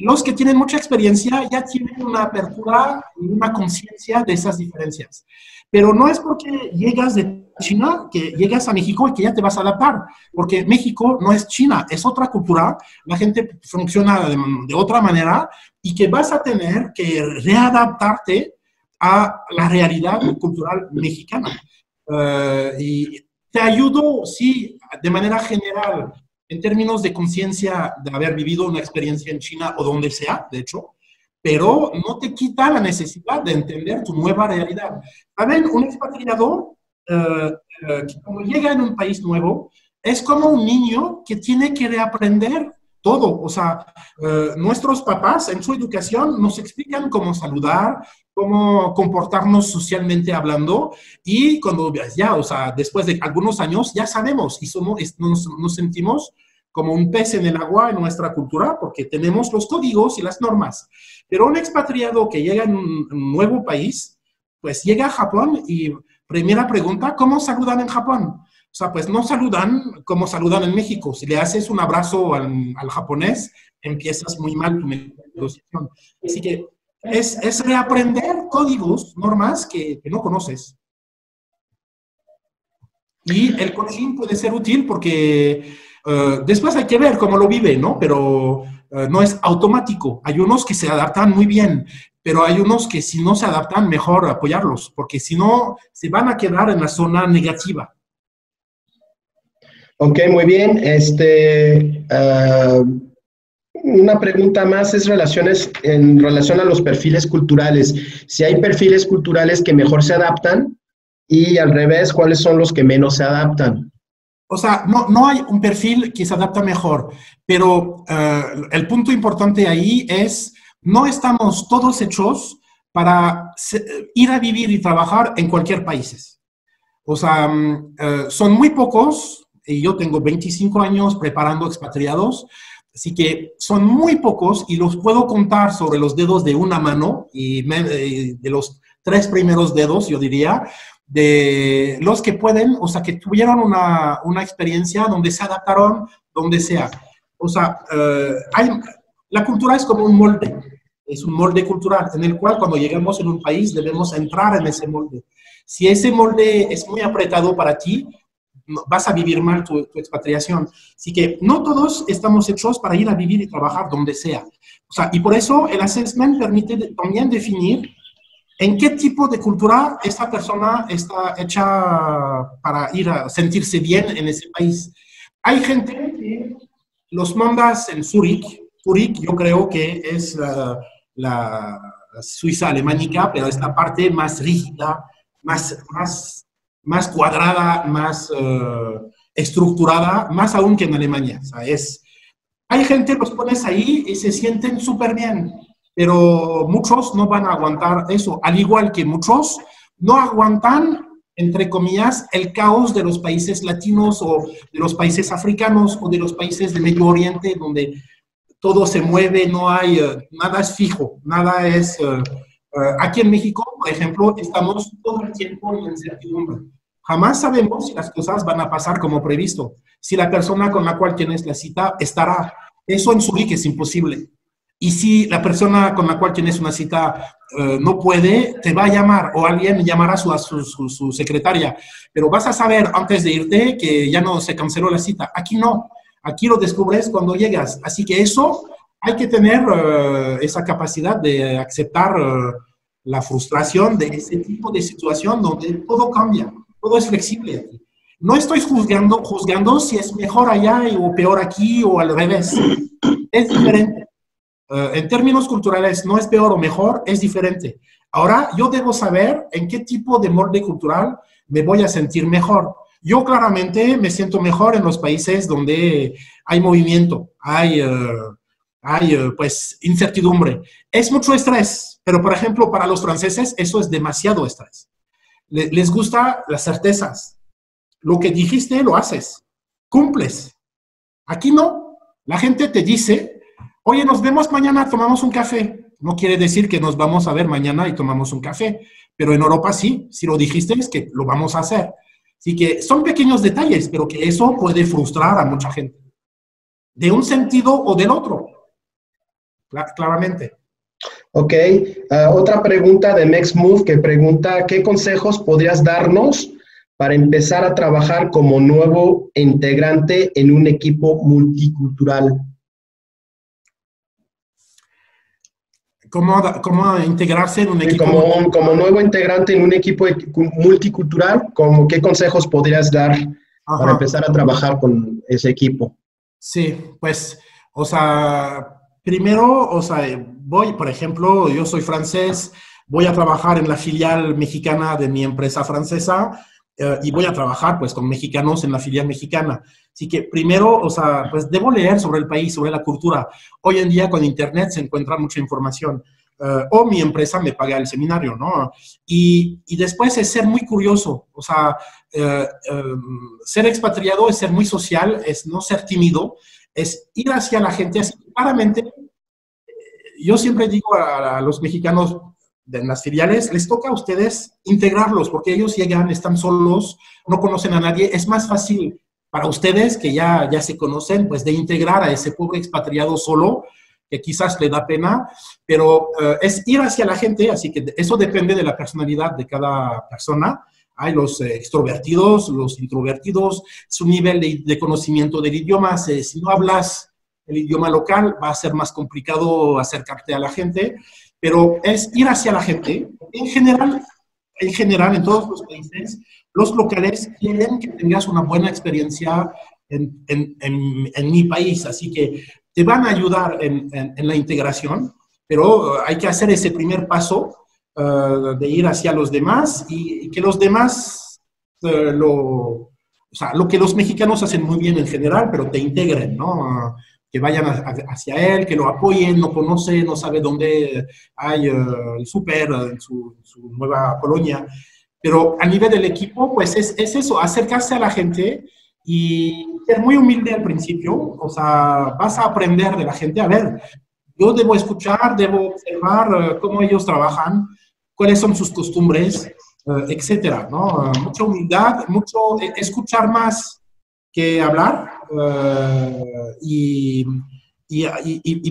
S1: los que tienen mucha experiencia ya tienen una apertura y una conciencia de esas diferencias. Pero no es porque llegas de China que llegas a México y que ya te vas a adaptar, porque México no es China, es otra cultura, la gente funciona de otra manera y que vas a tener que readaptarte a la realidad cultural mexicana. Y te ayudo, sí, de manera general, en términos de conciencia de haber vivido una experiencia en China o donde sea, de hecho, pero no te quita la necesidad de entender tu nueva realidad. ¿Saben? Un expatriado, que como llega en un país nuevo, es como un niño que tiene que reaprender todo. O sea, nuestros papás en su educación nos explican cómo saludar, cómo comportarnos socialmente hablando, y cuando ya, o sea, después de algunos años ya sabemos y nos sentimos como un pez en el agua en nuestra cultura porque tenemos los códigos y las normas. Pero un expatriado que llega en un nuevo país, pues llega a Japón y primera pregunta, ¿cómo saludan en Japón? O sea, pues no saludan como saludan en México. Si le haces un abrazo al japonés, empiezas muy mal tu negociación. Así que es reaprender códigos, normas que no conoces. Y el coaching puede ser útil porque después hay que ver cómo lo vive, ¿no? Pero no es automático. Hay unos que se adaptan muy bien, pero hay unos que si no se adaptan, mejor apoyarlos, porque si no, se van a quedar en la zona negativa.
S2: Ok, muy bien. Una pregunta más es en relación a los perfiles culturales. Si hay perfiles culturales que mejor se adaptan y al revés, ¿cuáles son los que menos se adaptan?
S1: O sea, no hay un perfil que se adapta mejor, pero el punto importante ahí es, no estamos todos hechos para ir a vivir y trabajar en cualquier país. O sea, son muy pocos, y yo tengo 25 años preparando expatriados, así que son muy pocos y los puedo contar sobre los dedos de una mano y de los 3 primeros dedos, yo diría, de los que pueden, o sea, que tuvieron una experiencia donde se adaptaron donde sea. O sea, la cultura es como un molde, es un molde cultural en el cual cuando llegamos en un país debemos entrar en ese molde. Si ese molde es muy apretado para ti, vas a vivir mal tu expatriación. Así que no todos estamos hechos para ir a vivir y trabajar donde sea. O sea, y por eso el assessment permite también definir en qué tipo de cultura esta persona está hecha para ir a sentirse bien en ese país. Hay gente que los mandas en Zúrich. Zúrich yo creo que es la Suiza alemánica, pero es la parte más rígida, más cuadrada, más estructurada, más aún que en Alemania. O sea, hay gente, los pones ahí y se sienten súper bien, pero muchos no van a aguantar eso, al igual que muchos no aguantan, entre comillas, el caos de los países latinos o de los países africanos o de los países de Medio Oriente, donde todo se mueve, no hay, nada es fijo, nada es... aquí en México, por ejemplo, estamos todo el tiempo en incertidumbre. Jamás sabemos si las cosas van a pasar como previsto, si la persona con la cual tienes la cita estará. Eso en Zurich es imposible. Y si la persona con la cual tienes una cita no puede, te va a llamar o alguien llamará a su secretaria. Pero vas a saber antes de irte que ya no se canceló la cita. Aquí no. Aquí lo descubres cuando llegas. Así que eso hay que tener esa capacidad de aceptar la frustración de ese tipo de situación donde todo cambia, todo es flexible. No estoy juzgando si es mejor allá o peor aquí o al revés. Es diferente. En términos culturales, no es peor o mejor, es diferente. Ahora, yo debo saber en qué tipo de molde cultural me voy a sentir mejor. Yo claramente me siento mejor en los países donde hay movimiento, hay pues incertidumbre. Es mucho estrés, pero por ejemplo para los franceses eso es demasiado estrés. Les gusta las certezas. Lo que dijiste lo haces, cumples. Aquí no. La gente te dice, oye, nos vemos mañana, tomamos un café. No quiere decir que nos vamos a ver mañana y tomamos un café, pero en Europa sí, si lo dijiste es que lo vamos a hacer. Así que son pequeños detalles, pero que eso puede frustrar a mucha gente. De un sentido o del otro. Claramente.
S2: Ok. Otra pregunta de MexMove que pregunta, ¿qué consejos podrías darnos para empezar a trabajar como nuevo integrante en un equipo multicultural?
S1: ¿Cómo integrarse en un equipo?
S2: Como nuevo integrante en un equipo multicultural, ¿qué consejos podrías dar para empezar a trabajar con ese equipo?
S1: Sí, pues, o sea, primero, o sea, por ejemplo, yo soy francés, voy a trabajar en la filial mexicana de mi empresa francesa. y voy a trabajar pues con mexicanos en la filial mexicana. Así que primero, o sea, pues debo leer sobre el país, sobre la cultura. Hoy en día con internet se encuentra mucha información. O mi empresa me paga el seminario, ¿no? Y después es ser muy curioso, o sea, ser expatriado es ser muy social, es no ser tímido, es ir hacia la gente así. Claramente, yo siempre digo a los mexicanos en las filiales, les toca a ustedes integrarlos, porque ellos llegan, están solos, no conocen a nadie, es más fácil para ustedes que ya se conocen, pues de integrar a ese pobre expatriado solo, que quizás le da pena, pero es ir hacia la gente, así que eso depende de la personalidad de cada persona. Hay los extrovertidos, los introvertidos, su nivel de conocimiento del idioma. Si no hablas el idioma local, va a ser más complicado acercarte a la gente, pero es ir hacia la gente. En general, en todos los países, los locales quieren que tengas una buena experiencia en mi país, así que te van a ayudar en la integración, pero hay que hacer ese primer paso de ir hacia los demás y que los demás, o sea, lo que los mexicanos hacen muy bien en general, pero te integren, ¿no? Que vayan hacia él, que lo apoyen, no conoce, no sabe dónde hay el súper en su nueva colonia. Pero a nivel del equipo, pues es eso, acercarse a la gente y ser muy humilde al principio. O sea, vas a aprender de la gente. A ver, yo debo escuchar, debo observar cómo ellos trabajan, cuáles son sus costumbres, etcétera, ¿no? Mucha humildad, mucho escuchar más que hablar y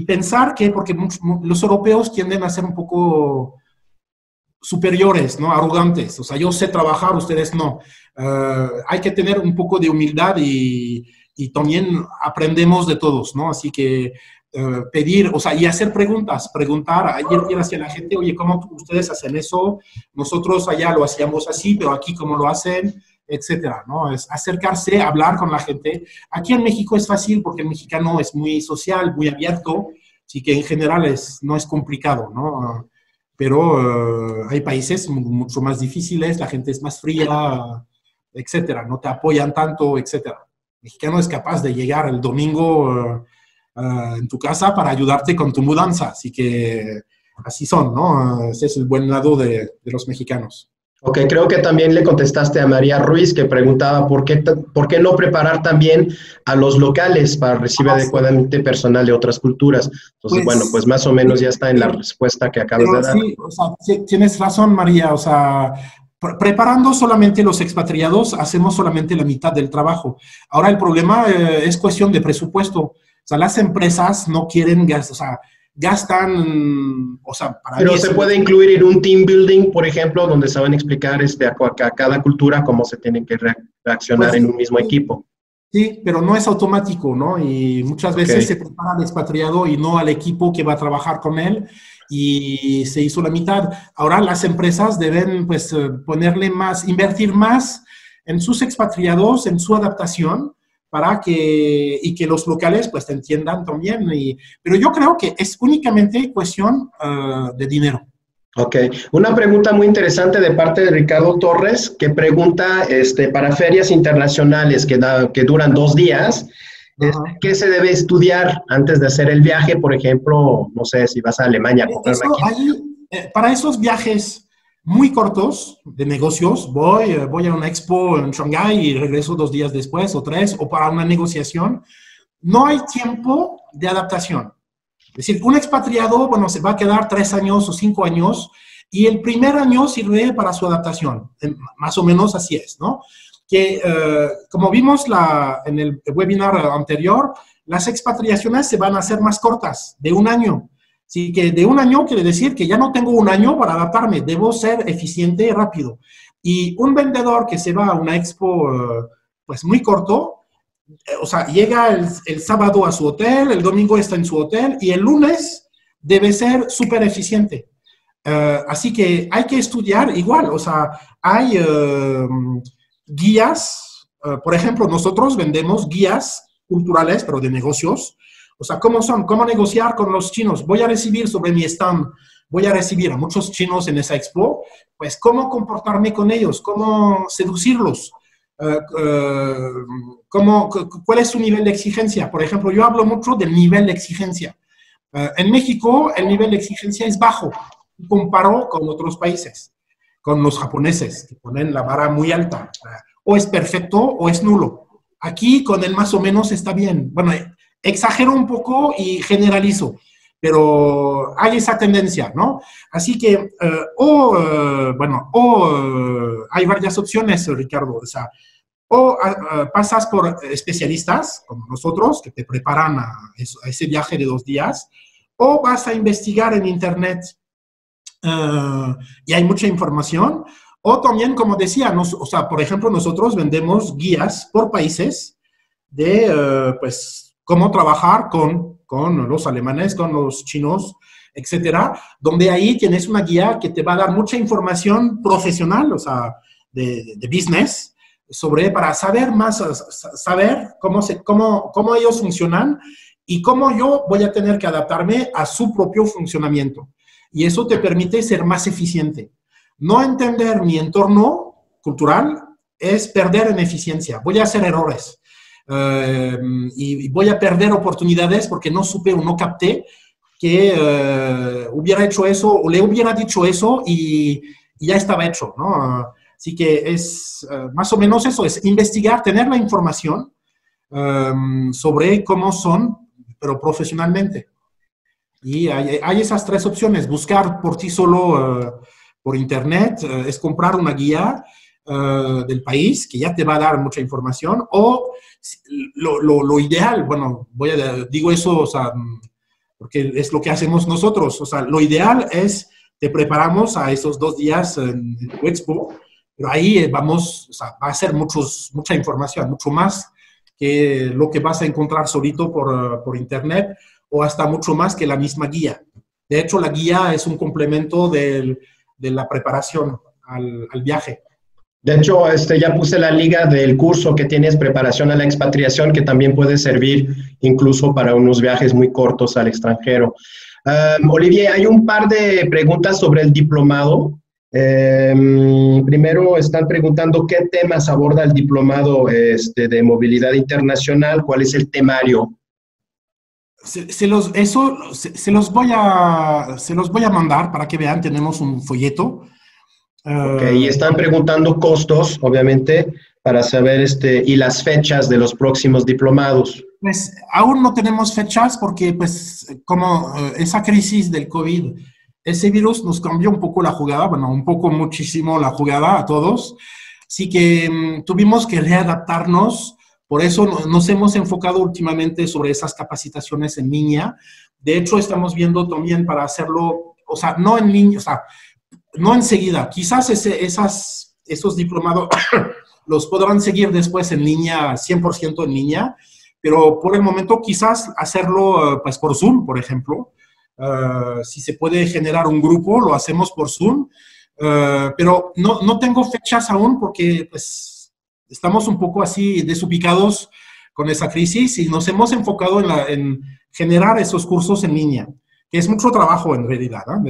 S1: pensar que, porque los europeos tienden a ser un poco superiores, ¿no? Arrogantes. O sea, yo sé trabajar, ustedes no. Hay que tener un poco de humildad y también aprendemos de todos, ¿no? Así que pedir, o sea, y hacer preguntas, preguntar, ir hacia la gente, oye, ¿cómo ustedes hacen eso? Nosotros allá lo hacíamos así, pero aquí ¿cómo lo hacen? Etcétera, ¿no? Es acercarse, hablar con la gente. Aquí en México es fácil porque el mexicano es muy social, muy abierto, así que en general no es complicado, ¿no? Pero hay países mucho más difíciles, la gente es más fría, etcétera, no te apoyan tanto, etcétera. El mexicano es capaz de llegar el domingo en tu casa para ayudarte con tu mudanza, así que así son, ¿no? Ese es el buen lado de los mexicanos.
S2: Ok, creo que también le contestaste a María Ruiz, que preguntaba por qué no preparar también a los locales para recibir adecuadamente personal de otras culturas. Entonces, bueno, pues más o menos ya está en la respuesta que acabas de dar.
S1: Sí, o sea, sí, tienes razón, María. O sea, preparando solamente los expatriados, hacemos solamente la mitad del trabajo. Ahora el problema es cuestión de presupuesto. O sea, las empresas no quieren gastar, o sea, gastan, o sea, para
S2: Pero se puede incluir en un team building, por ejemplo, donde se van a explicar a cada cultura cómo se tienen que reaccionar en un mismo equipo.
S1: Sí, pero no es automático, ¿no? Y muchas veces se prepara al expatriado y no al equipo que va a trabajar con él y se hizo la mitad. Ahora las empresas deben, pues, invertir más en sus expatriados, en su adaptación, para que los locales pues te entiendan también. Pero yo creo que es únicamente cuestión de dinero.
S2: Ok, una pregunta muy interesante de parte de Ricardo Torres, que pregunta para ferias internacionales que duran 2 días, ¿qué se debe estudiar antes de hacer el viaje? Por ejemplo, no sé, si vas a Alemania a comprar
S1: para esos viajes muy cortos de negocios, voy a una expo en Shanghái y regreso 2 días después o 3, o para una negociación, no hay tiempo de adaptación. Es decir, un expatriado, bueno, se va a quedar 3 años o 5 años y el primer año sirve para su adaptación. Más o menos así es, ¿no? Que como vimos en el webinar anterior, las expatriaciones se van a hacer más cortas, de 1 año. Así que de 1 año quiere decir que ya no tengo 1 año para adaptarme, debo ser eficiente y rápido. Y un vendedor que se va a una expo pues muy corto, o sea, llega el sábado a su hotel, el domingo está en su hotel y el lunes debe ser súper eficiente. Así que hay que estudiar igual, o sea, hay guías, por ejemplo, nosotros vendemos guías culturales, pero de negocios. O sea, ¿cómo son? ¿Cómo negociar con los chinos? Voy a recibir sobre mi stand voy a recibir a muchos chinos en esa expo, pues cómo comportarme con ellos, cómo seducirlos, cuál es su nivel de exigencia. Por ejemplo, yo hablo mucho del nivel de exigencia. En México, el nivel de exigencia es bajo, comparado con otros países, con los japoneses, que ponen la vara muy alta. O es perfecto o es nulo. Aquí, con el más o menos, está bien. Bueno, exagero un poco y generalizo, pero hay esa tendencia, ¿no? Así que, hay varias opciones, Ricardo. O sea, pasas por especialistas, como nosotros, que te preparan a ese viaje de 2 días, o vas a investigar en Internet, y hay mucha información, o también, como decía, o sea, por ejemplo, nosotros vendemos guías por países de, pues, cómo trabajar con los alemanes, con los chinos, etcétera, donde ahí tienes una guía que te va a dar mucha información profesional, o sea, de business, para saber más, saber cómo ellos funcionan y cómo yo voy a tener que adaptarme a su propio funcionamiento. Y eso te permite ser más eficiente. No entender mi entorno cultural es perder en eficiencia. Voy a hacer errores y voy a perder oportunidades porque no supe o no capté que hubiera hecho eso o le hubiera dicho eso y ya estaba hecho, ¿no? Así que es más o menos eso, es investigar, tener la información sobre cómo son, pero profesionalmente. Y hay esas 3 opciones: buscar por ti solo por internet, es comprar una guía del país que ya te va a dar mucha información, o lo ideal, bueno, digo eso, o sea, porque es lo que hacemos nosotros, o sea, lo ideal es, te preparamos a esos 2 días en tu expo, pero ahí vamos, o sea, va a ser mucha información, mucho más que lo que vas a encontrar solito por internet, o hasta mucho más que la misma guía. De hecho, la guía es un complemento de la preparación al viaje.
S2: De hecho, ya puse la liga del curso que tienes, Preparación a la Expatriación, que también puede servir incluso para unos viajes muy cortos al extranjero. Olivier, hay un par de preguntas sobre el diplomado. Primero están preguntando qué temas aborda el diplomado de movilidad internacional, cuál es el temario.
S1: Se los voy a mandar para que vean, tenemos un folleto.
S2: Ok, y están preguntando costos, obviamente, para saber y las fechas de los próximos diplomados.
S1: Pues aún no tenemos fechas porque, pues, como esa crisis del COVID, ese virus nos cambió un poco la jugada, bueno, muchísimo la jugada a todos. Así que tuvimos que readaptarnos. Por eso nos hemos enfocado últimamente sobre esas capacitaciones en línea. De hecho, estamos viendo también para hacerlo, o sea, no en línea, o sea, no enseguida. Quizás esos diplomados los podrán seguir después en línea, 100% en línea, pero por el momento quizás hacerlo pues por Zoom, por ejemplo. Si se puede generar un grupo, lo hacemos por Zoom, pero no tengo fechas aún porque pues estamos un poco así desubicados con esa crisis y nos hemos enfocado en generar esos cursos en línea, que es mucho trabajo en realidad, ¿no?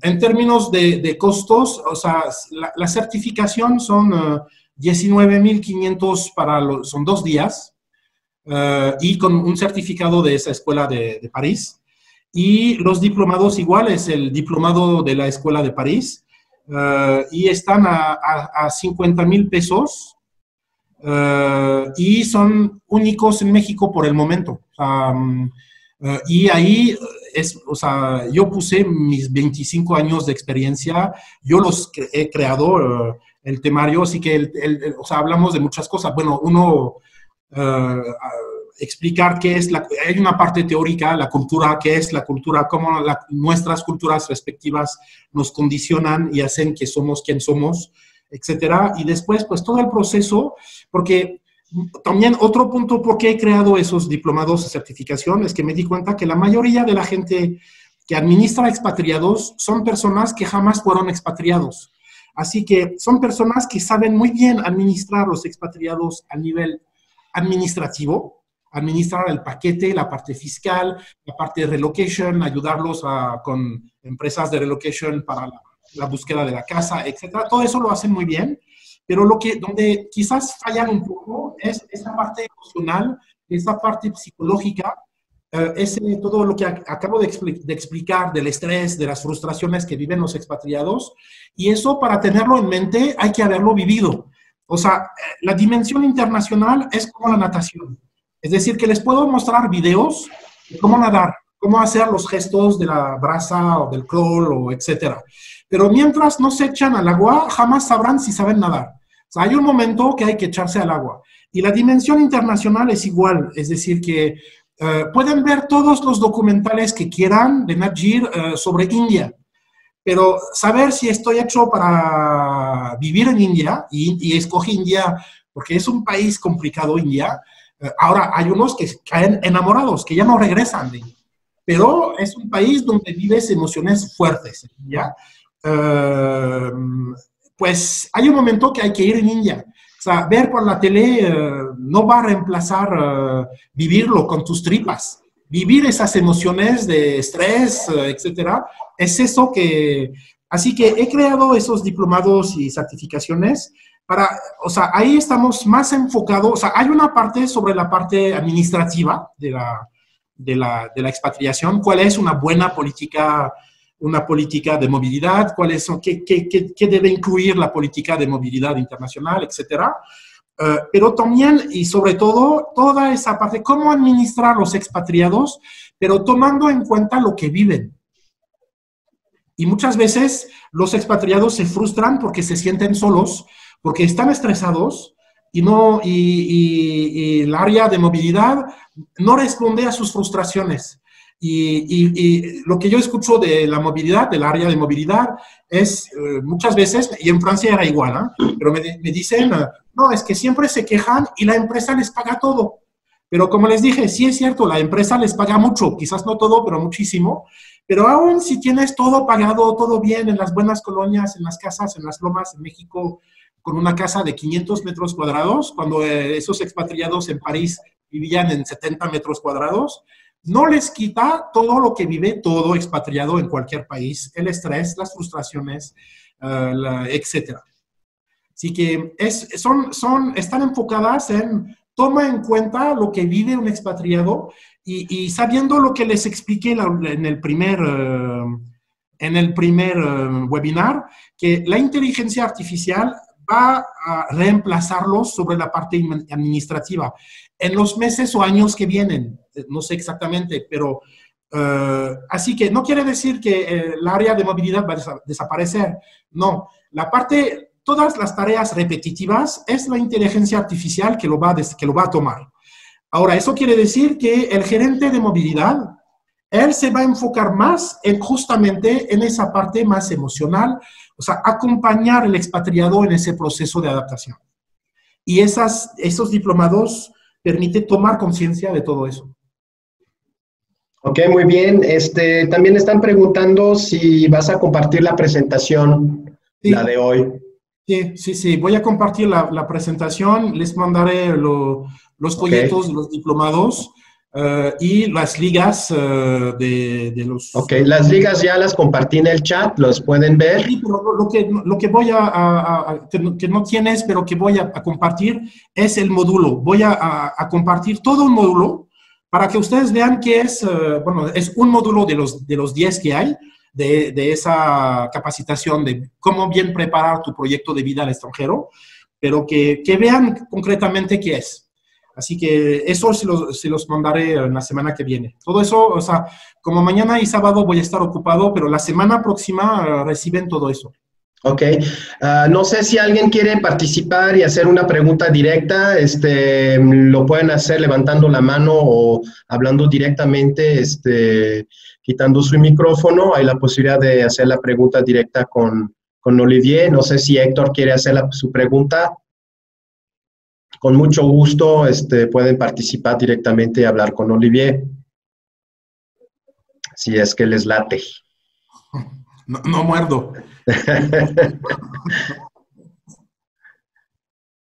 S1: En términos de costos, o sea, la certificación son 19.500 son 2 días y con un certificado de esa escuela de París. Y los diplomados iguales, el diplomado de la escuela de París, y están a 50,000 pesos y son únicos en México por el momento. Y ahí o sea, yo puse mis 25 años de experiencia, yo los he creado el temario, así que o sea, hablamos de muchas cosas. Bueno, explicar qué es hay una parte teórica, la cultura, qué es la cultura, cómo nuestras culturas respectivas nos condicionan y hacen que somos quien somos, etcétera. Y después, pues todo el proceso, porque también otro punto por qué he creado esos diplomados de certificación es que me di cuenta que la mayoría de la gente que administra expatriados son personas que jamás fueron expatriados. Así que son personas que saben muy bien administrar los expatriados a nivel administrativo, administrar el paquete, la parte fiscal, la parte de relocation, ayudarlos con empresas de relocation para la búsqueda de la casa, etcétera. Todo eso lo hacen muy bien, pero donde quizás fallan un poco es esa parte emocional, esa parte psicológica, todo lo que acabo de explicar del estrés, de las frustraciones que viven los expatriados, y eso para tenerlo en mente hay que haberlo vivido. O sea, la dimensión internacional es como la natación. Es decir, que les puedo mostrar videos de cómo nadar, cómo hacer los gestos de la braza o del crawl, o etcétera. Pero mientras no se echan al agua, jamás sabrán si saben nadar. O sea, hay un momento que hay que echarse al agua. Y la dimensión internacional es igual. Es decir, que pueden ver todos los documentales que quieran de Nat Geo sobre India. Pero saber si estoy hecho para vivir en India, y escogí India porque es un país complicado, India. Ahora, hay unos que caen enamorados, que ya no regresan de India. Pero es un país donde vives emociones fuertes, ¿ya? Pues hay un momento que hay que ir en India. O sea, ver por la tele no va a reemplazar vivirlo con tus tripas. Vivir esas emociones de estrés, etcétera, es eso que... Así que he creado esos diplomados y certificaciones o sea, ahí estamos más enfocados, o sea, hay una parte sobre la parte administrativa de la expatriación, cuál es una buena política de movilidad, qué debe incluir la política de movilidad internacional, etcétera. Pero también y sobre todo toda esa parte, cómo administrar los expatriados, pero tomando en cuenta lo que viven. Y muchas veces los expatriados se frustran porque se sienten solos, porque están estresados y el área de movilidad no responde a sus frustraciones. Y lo que yo escucho de la movilidad, del área de movilidad, es muchas veces, y en Francia era igual, pero me dicen, no, es que siempre se quejan y la empresa les paga todo. Pero como les dije, sí es cierto, la empresa les paga mucho, quizás no todo, pero muchísimo. Pero aún si tienes todo pagado, todo bien, en las buenas colonias, en las casas, en las lomas, en México, con una casa de 500 metros cuadrados, cuando esos expatriados en París vivían en 70 metros cuadrados, no les quita todo lo que vive todo expatriado en cualquier país, el estrés, las frustraciones, etcétera. Así que están enfocadas en toma en cuenta lo que vive un expatriado y sabiendo lo que les expliqué en el primer webinar, que la inteligencia artificial va a reemplazarlos sobre la parte administrativa en los meses o años que vienen. No sé exactamente, pero así que no quiere decir que el área de movilidad va a desaparecer. No, todas las tareas repetitivas es la inteligencia artificial que lo va a tomar. Ahora, eso quiere decir que el gerente de movilidad, él se va a enfocar más justamente en esa parte más emocional, o sea, acompañar al expatriado en ese proceso de adaptación. Y esos diplomados permiten tomar conciencia de todo eso.
S2: Ok, muy bien. También están preguntando si vas a compartir la presentación, sí, la de hoy.
S1: Sí. Voy a compartir la presentación. Les mandaré los folletos de los diplomados y las ligas de los...
S2: Ok, las ligas ya las compartí en el chat, los pueden ver.
S1: Sí, pero lo que voy que no tienes, pero que voy a compartir es el módulo. Voy a compartir todo un módulo para que ustedes vean que es un módulo de los 10 que hay, de esa capacitación de cómo bien preparar tu proyecto de vida al extranjero, pero que vean concretamente qué es. Así que eso se los mandaré en la semana que viene. Todo eso, o sea, como mañana y sábado voy a estar ocupado, pero la semana próxima reciben todo eso.
S2: Ok. No sé si alguien quiere participar y hacer una pregunta directa. Lo pueden hacer levantando la mano o hablando directamente, quitando su micrófono. Hay la posibilidad de hacer la pregunta directa con Olivier. No sé si Héctor quiere hacer su pregunta. Con mucho gusto pueden participar directamente y hablar con Olivier, si es que les late.
S1: No muerdo.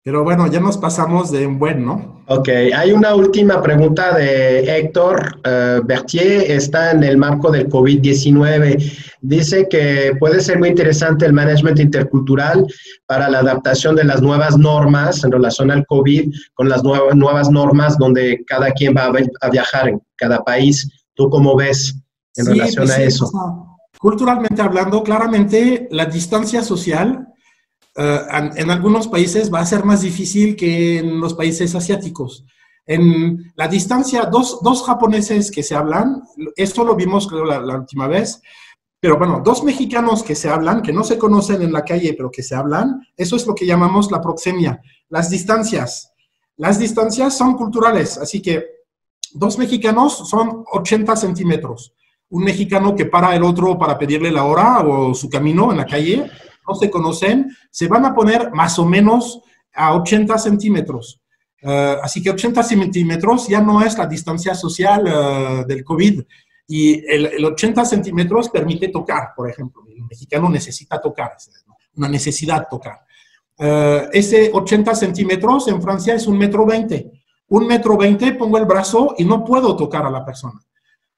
S1: Pero bueno, ya nos pasamos de un buen, ¿no?
S2: Ok, hay una última pregunta de Héctor Berthier, está en el marco del COVID-19. Dice que puede ser muy interesante el management intercultural para la adaptación de las nuevas normas en relación al COVID con las nuevas normas donde cada quien va a viajar en cada país. ¿Tú cómo ves en
S1: Sí,
S2: relación
S1: pues
S2: a
S1: sí, o
S2: eso?
S1: sea, culturalmente hablando, claramente la distancia social en algunos países va a ser más difícil que en los países asiáticos. En la distancia, dos japoneses que se hablan, esto lo vimos creo la última vez, pero bueno, dos mexicanos que se hablan, que no se conocen en la calle, pero que se hablan, eso es lo que llamamos la proxemia. Las distancias son culturales, así que dos mexicanos son 80 centímetros. Un mexicano que para el otro para pedirle la hora o su camino en la calle, no se conocen, se van a poner más o menos a 80 centímetros. Así que 80 centímetros ya no es la distancia social del COVID. Y el 80 centímetros permite tocar, por ejemplo. El mexicano necesita tocar, es una necesidad tocar. Ese 80 centímetros en Francia es 1,20 m. 1,20 m, pongo el brazo y no puedo tocar a la persona.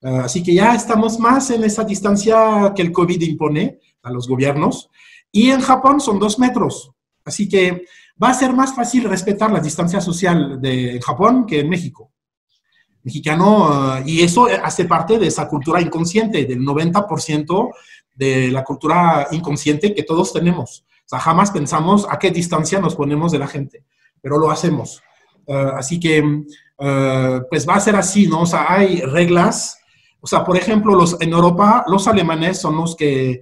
S1: Así que ya estamos más en esa distancia que el COVID impone a los gobiernos. Y en Japón son 2 metros. Así que va a ser más fácil respetar la distancia social de Japón que en México. Mexicano, y eso hace parte de esa cultura inconsciente, del 90% de la cultura inconsciente que todos tenemos. O sea, jamás pensamos a qué distancia nos ponemos de la gente, pero lo hacemos. Así que, pues va a ser así, ¿no? O sea, hay reglas. O sea, por ejemplo, en Europa, los alemanes son los que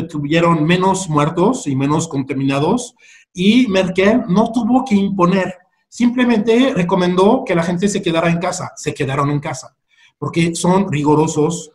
S1: tuvieron menos muertos y menos contaminados, y Merkel no tuvo que imponer, simplemente recomendó que la gente se quedara en casa, se quedaron en casa, porque son rigurosos